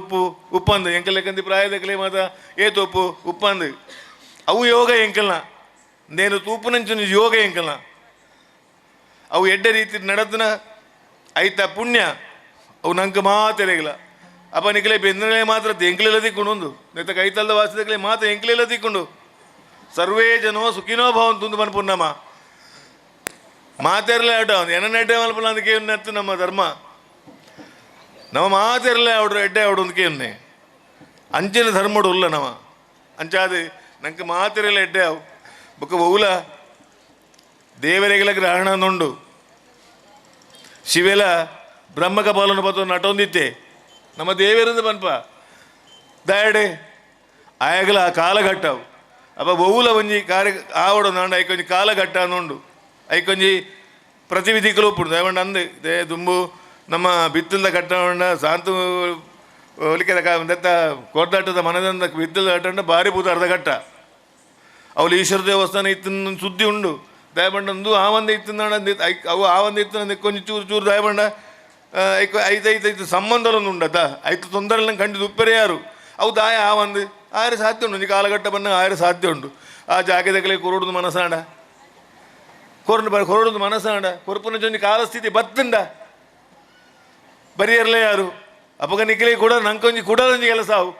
ಉಪ್ಪಂದು ಎಂಕಲೆಕ್ಕಂದಿ ಪ್ರಾಯದಕಲೆ ಮಾತ ಏತು ಉಪ್ಪಂದು ಅವು ಯೋಗ ಎಂಕಲ್ನ ನೇನು ತೂಪುನಂಚು ಯೋಗ ಎಂಕಲ್ನ ಅವು ಎಡ್ಡೆ ರೀತಿ ನಡತನ ಐತ ಪುಣ್ಯ ಅವು ನಂಗೆ ಮಾತೆರೆಗಿಲ್ಲ ಅಪ್ಪ ನಿಖಲೆ ಬೆಂದಲೆ ಮಾತ್ರ ಎಂಕ್ಲೆಲ್ಲ ತಿಕ್ಕೊಂಡು ನೆತ್ತ ಕೈತಲ್ದ ವಾಸದಕಲೆ ಮಾತ್ರ ಎಂಕ್ಲೆಲ್ಲ ತಿಕ್ಕೊಂಡು ಸರ್ವೇ ಜನೋ ಸುಖಿನೋ ಭವಂತು ಪನ್ಪುನ್ನಮ್ಮ ಮಾತೆರಲೇ ಆಟ ಎನ್ನ ಎಡ್ಡೆ ಮಲ್ಪನ ಅದಕ್ಕೆ ನೆತ್ತು ನಮ್ಮ ಧರ್ಮ ನಮ್ಮ ಮಾತೆರಲೇ ಆಡ್ರು ಎಡ್ಡೆ ಆಡೋದಕ್ಕೆ ಅಂಚಿನ ಧರ್ಮಡು ಉಲ್ಲ ನವ ಅಂಚಾದು ನಂಗೆ ಮಾತೆರಲ್ಲ ಎಡ್ಡೆ ಅವು ಬೊಕ್ಕ ಬಹುಲ ದೇವರಿಗೆಲ ಗ್ರಹಣ ಉಂಡು ಶಿವೆಲ ಬ್ರಹ್ಮಕ ಪಾಲನ ಪತ್ತು ನಟೊಂದಿತ್ತೆ ನಮ್ಮ ದೇವರಿಂದ ಪನ್ಪ ದಯಡೆ ಆಯಗಲ ಆ ಕಾಲಘಟ್ಟವು ಅಪ್ಪ ಬಹುಲ ಒಂಜಿ ಕಾರ್ಯ ಆವಡು ನಾಂಡ ಐಕೊಂಜಿ ಕಾಲಘಟ್ಟ ಅನ್ನುಂಡು ಐಕೊಂಜಿ ಪ್ರತಿವಿಧಿಗಳು ಉಪ್ಪುಂಡು ದಯವಂಡ ಅಂದು ದೇ ದುಂಬು ನಮ್ಮ ಬಿತ್ತಲ್ದ ಕಟ್ಟಂಡ ಸಾಂತು ಒಲಿಕೆದ ದತ್ತ ಕೊರ್ದಾಟದ ಮನದಂದ ಬಿತ್ತಲ್ದ ಕಟ್ಟಂಡ ಭಾರಿ ಪೂತ ಅರ್ಧ ಕಟ್ಟ ಅವಳು ಈಶ್ವರ ದೇವಸ್ಥಾನ ಇತ್ತಿನ ಸುದ್ದಿ ಉಂಡು ದಯಬಂಡಂದು ಆ ಒಂದೇ ಇತ್ತಿನ ಅವು ಆ ಒಂದೇ ಇತ್ತಿನ ಕೊಂಚ ಚೂರು ಚೂರು ದಯಬಂಡ ಐದು ಸಂಬಂಧಲೊಂದು ಉಂಡದ ಐದು ತೊಂದರೆ ಕಂಡಿದ್ದು ಉಪ್ಪರೆ ಯಾರು ಅವು ದಾಯ ಆ ಒಂದು ಆಯ್ರೆ ಸಾಧ್ಯ ಉಂಡು ಈ ಕಾಲಘಟ್ಟ ಬನ್ನ ಆಯ್ರೆ ಸಾಧ್ಯ ಉಂಡು ಆ ಜಾಗದಕ್ಕೆ ಕೊರಡುದು ಮನಸ್ಸಾಂಡ ಕೊರಡುದು ಮನಸ್ಸಾಂಡ ಕೊರಪುನ ಜೊಂದು ಕಾಲಸ್ಥಿತಿ ಬತ್ತಂಡ ಬರಿಯರ್ಲೇ ಯಾರು ಅಪ್ಪಗ ನಿಖಿಲೆ ಕೂಡ ನಂಕೊಂಜಿ ಕುಡಲೊಂಜಿ ಕೆಲಸ ಅವು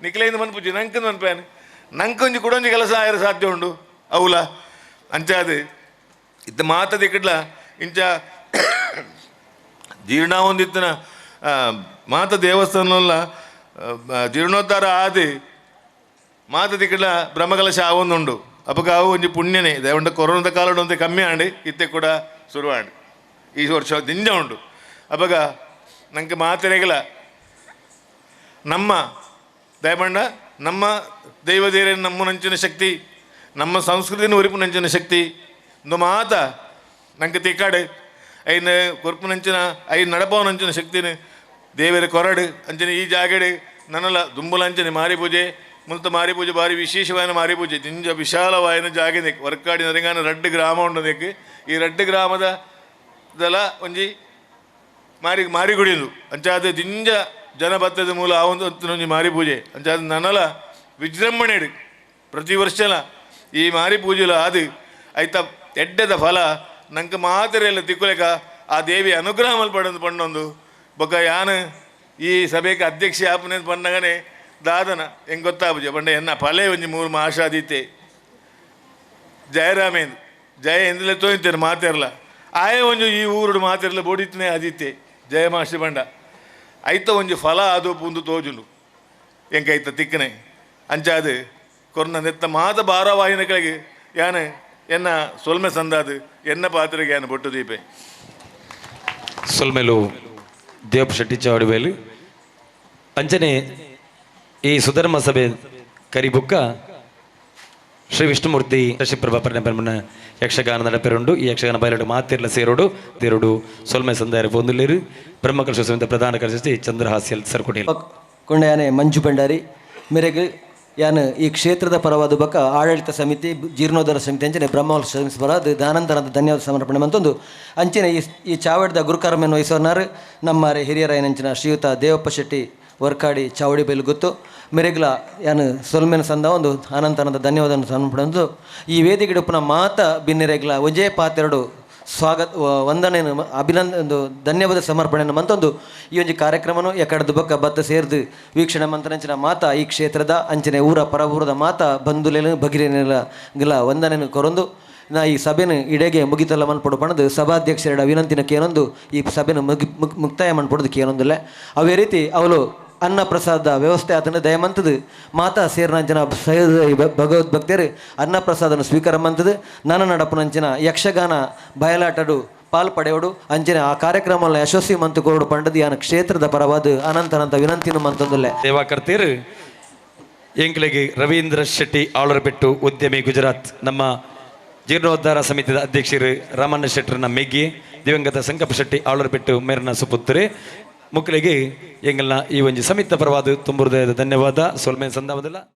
ನಿಖಿಲೆಯಿಂದ ಮನ್ಪುಜಿ ನಂಕಂದು ಮನ್ಪೇನು ನಂಕೊಂಜಿ ಕುಡೊಂಜಿ ಕೆಲಸ ಆಯ್ರೆ ಸಾಧ್ಯ ಉಂಡು ಅವಲ ಅಂಚಾದು ಇತ್ತ ಮಾತದ ಇಕ್ಕಡ್ಲ ಇಂಚ ಜೀರ್ಣ ಒಂದಿತ್ತನ ಮಾತ ದೇವಸ್ಥಾನಲ್ಲ ಜೀರ್ಣೋದ್ಧಾರ ಆದಿ ಮಾತ ದಿಕ್ಕಡ್ಲ ಬ್ರಹ್ಮಕಲಶ ಆವೊಂದುಂಡು ಅಪ್ಪಗ ಅವು ಒಂಜಿ ಪುಣ್ಯನೇ ದಯವಂಡ ಕೊರೋನಾದ ಕಾಲಡು ಅಂತ ಕಮ್ಮಿ ಆಂಡಿ ಇತ್ತೆ ಕೂಡ ಶುರು ಆಂಡಿ ಈ ವರ್ಷ ದಿಂಜ ಉಂಡು ಅಪ್ಪಗ ನಂಗೆ ಮಾತೆರೆಗಲ ನಮ್ಮ ದಯಮಾಡ ನಮ್ಮ ದೈವದೇರ ನಮ್ಮ ನಂಚಿನ ಶಕ್ತಿ ನಮ್ಮ ಸಂಸ್ಕೃತಿನ ಉರಿಪು ನಂಚಿನ ಶಕ್ತಿ ಒಂದು ಮಾತ ನಂಗೆ ತಿಕ್ಕಾಡು ಐನ ಕೊರ್ಪು ನಂಚಿನ ಐದು ನಡಪವ ನಂಚಿನ ಶಕ್ತಿನ ದೇವರ ಕೊರಡು ಅಂಚನೆ ಈ ಜಾಗಡೆ ನನ್ನಲ್ಲ ದುಂಬುಲ ಅಂಚನೆ ಮಾರಿ ಪೂಜೆ ಮುಲ್ತ ಮಾರಿ ಪೂಜೆ ಭಾರಿ ವಿಶೇಷವಾದ ಮಾರಿ ಪೂಜೆ ತಿಂಜ ವಿಶಾಲವಾದ ಜಾಗ ವರ್ಕಾಡಿ ನರಂಗಾನ ರಡ್ಡು ಗ್ರಾಮ ಉಂಡದಕ್ಕೆ ಈ ರಡ್ಡು ಗ್ರಾಮದ ಇದೆಲ್ಲ ಒಂಜಿ ಮಾರಿಗುಡಿದು ಅಂಚಾದ ದಿಂಜ ಜನ ಬತ್ತದ ಮೂಲ ಆ ಒಂದು ಮಾರಿ ಪೂಜೆ ಅಂಚಾದ ನನ್ನಲ ವಿಜೃಂಭಣೆ ಪ್ರತಿ ವರ್ಷಲ ಈ ಮಾರಿ ಪೂಜೆಲು ಅದು ಆಯ್ತ ಎಡ್ಡದ ಫಲ ನಂಗೆ ಮಾತ್ರ ಎಲ್ಲ ತಿಕ್ಕುಲೆಕ ಆ ದೇವಿ ಅನುಗ್ರಹ ಮಲ್ಪಡೋದು ಪಣ್ಣೊಂದು ಬೊಕ್ಕ ಯಾನು ಈ ಸಭೆಗೆ ಅಧ್ಯಕ್ಷ ಆಪನೆ ಪಂಡಗನೆ ದಾದನ ಹೆಂಗೆ ಗೊತ್ತಾಪುಜ ಪಂಡ ಎನ್ನ ಫಲೆ ಒಂಜಿ ಮೂರು ಆಶಾದೀತೆ ಜಯರಾಮೇಂದ್ರ ಜಯ ಎಂದಲೇ ತೋಯ್ತೇನೆ ಮಾತಿರಲ್ಲ ಆಯೇ ಒಂಜು ಈ ಊರುಡು ಮಾತಿರಲ್ಲ ಬೋಡಿತನೇ ಆದಿತ್ತೆ ಜಯಮಾಶ್ರಿ ಬಂಡ ಐತ ಒಂಜಿ ಫಲ ಅದು ಪುಂದು ತೋಜುಂಡು ಎಂಕೈತ ತಿಕ್ಕನೆ ಅಂಚಾದು ಕೊರ್ನ ನೆತ್ತ ಮಾತ ಭಾರವಾಹಿನ ಕೆಳಗೆ ಯಾನು ಎನ್ನ ಸೊಲ್ಮೆ ಸಂದಾದು ಎನ್ನ ಪಾತ್ರೆಗೆ ಯಾನು ಬೊಟ್ಟು ದೀಪೆ ಸೊಲ್ಮೆಲು ದೇವಪ್ಪ ಶೆಟ್ಟಿ ಚಾವಡಿವೇಲು ಅಂಚನೆ ಈ ಸುಧರ್ಮ ಸಭೆ ಕರಿಬುಕ್ಕ ಶ್ರೀ ವಿಷ್ಣುಮೂರ್ತಿ ಶಶಿಪ್ರಭಾ ಪರಿಣಾಮ ಯಕ್ಷಗಾನ ನಡಪೆರುಂಡು ಈ ಯಕ್ಷಗಾನ ಬಯಲು ಮಾತಿರ್ಲ ಸೇರೋಡು ದೇರುಡು ಸೊಲ್ಮೆ ಸಂದಾಯ ಪೊಂದುಲ್ಲೇರು ಬ್ರಹ್ಮಕಲಶ ಸಮಿತಿ ಪ್ರಧಾನ ಕಾರ್ಯದರ್ಶಿ ಚಂದ್ರಹಾಸ್ಯಲ್ ಸರ್ಕೋಟೇಲ್ ಕೊಂಡಯಾನೆ ಮಂಜು ಭಂಡಾರಿ ಮೇರೆಗೆ ಯಾನು ಈ ಕ್ಷೇತ್ರದ ಪರವಾದ ಬಕ್ಕ ಆಡಳಿತ ಸಮಿತಿ ಜೀರ್ಣೋದ್ಧಾರ ಸಮಿತಿ ಅಂಚನೆ ಬ್ರಹ್ಮಕಲಶ ಸಮಿತಿ ಬರೋದು ದಾನಂತರದ ಧನ್ಯವಾದ ಸಮರ್ಪಣೆ ಮಂತೊಂದು ಅಂಚನೆ ಈ ಚಾವಡಿದ ಗುರುಕರ್ಮೆಯನ್ನು ವಹಿಸೋನಾರು ನಮ್ಮ ಹಿರಿಯರಾಯನಂಚಿನ ಶ್ರೀಯುತ ದೇವಪ್ಪ ಶೆಟ್ಟಿ ವರ್ಕಾಡಿ ಚಾವಡಿ ಬೈಲು ಗೊತ್ತು ಮೆರೆಗ್ಲ ಯಾನು ಸೊಲ್ಮೆನ ಸಂದ ಒಂದು ಅನಂತನದ ಧನ್ಯವಾದ ಸಮರ್ಪಣೆ ಈ ವೇದಿಕೆಡುಪ್ಪನ ಮಾತ ಬಿನ್ನೆರೆಗ್ಲ ಒಂಜೇ ಪಾತೆರಡು ಸ್ವಾಗತ ವಂದನೆಯನ್ನು ಒಂದು ಧನ್ಯವಾದ ಸಮರ್ಪಣೆಯನ್ನು ಮಂತೊಂದು ಈ ಒಂದು ಕಾರ್ಯಕ್ರಮನು ಎಕಡದ ಬಕ್ಕ ಬತ್ತ ಸೇರಿದು ವೀಕ್ಷಣೆ ಮಂತನಂಚಿನ ಮಾತ ಈ ಕ್ಷೇತ್ರದ ಅಂಚನೆ ಊರ ಪರಬೂರದ ಮಾತ ಬಂಧುಲೆಲು ಬಗಿರೇನೆಲ್ಲ ಗಿಲ್ಲ ವಂದನೆಯನ್ನು ಕೊರೊಂದು ನಾ ಈ ಸಭೆನ ಇಡೆಗೆ ಮುಗಿತಲ್ಲ ಮನ್ಪಡು ಪಣದು ಸಭಾಧ್ಯಕ್ಷರ ವಿನಂತಿನ ಕೇನೊಂದು ಈ ಸಭೆನ ಮುಕ್ತಾಯ ಮನ್ಪಡೋದು ಕೇನೊಂದಿಲ್ಲ ಅವೇ ರೀತಿ ಅವಳು ಅನ್ನ ಪ್ರಸಾದ ವ್ಯವಸ್ಥೆ ಆತನ ದಯಮಂತದು ಮಾತಾ ಸೇರ್ನಂಚಿನ ಭಗವದ್ ಭಕ್ತರು ಅನ್ನ ಪ್ರಸಾದನ ಸ್ವೀಕಾರ ಮಂತದು ನನ್ನ ನಡಪನಂಚಿನ ಯಕ್ಷಗಾನ ಬಯಲಾಟಡು ಪಾಲ್ಪಡೆಯೋಡು ಅಂಚನೆ ಆ ಕಾರ್ಯಕ್ರಮ ಯಶಸ್ವಿ ಮಂತು ಕೊರಡು ಪಂಡದು ಯಾನ ಕ್ಷೇತ್ರದ ಪರವಾದ ಅನಂತ ವಿನಂತಿನ ಮಂತೊಂದಿಲ್ಲ ಸೇವಾಕರ್ತರು ಎಂಕ್ಲೆಗೆ ರವೀಂದ್ರ ಶೆಟ್ಟಿ ಆಳರಬೆಟ್ಟು ಉದ್ಯಮಿ ಗುಜರಾತ್ ನಮ್ಮ ಜೀರ್ಣೋದ್ಧಾರ ಸಮಿತಿಯ ಅಧ್ಯಕ್ಷರು ರಾಮಣ್ಣ ಶೆಟ್ಟರ್ನ ಮೆಗ್ಗಿ ದಿವಂಗತ ಸಂಕಪ್ಪ ಶೆಟ್ಟಿ ಆಳರಬೆಟ್ಟು ಮೇರನ ಸುಪುತ್ರೆ ಮುಕ್ಕಳಿಗೆ ಎಂಗಲ್ನ ಈ ಒಂದು ಸಮಿತ ಪರವಾದ ತುಂಬ ಹೃದಯದ ಧನ್ಯವಾದ ಸೊಲ್ಮೇನ್ ಸಂದಾವದಲ್ಲ.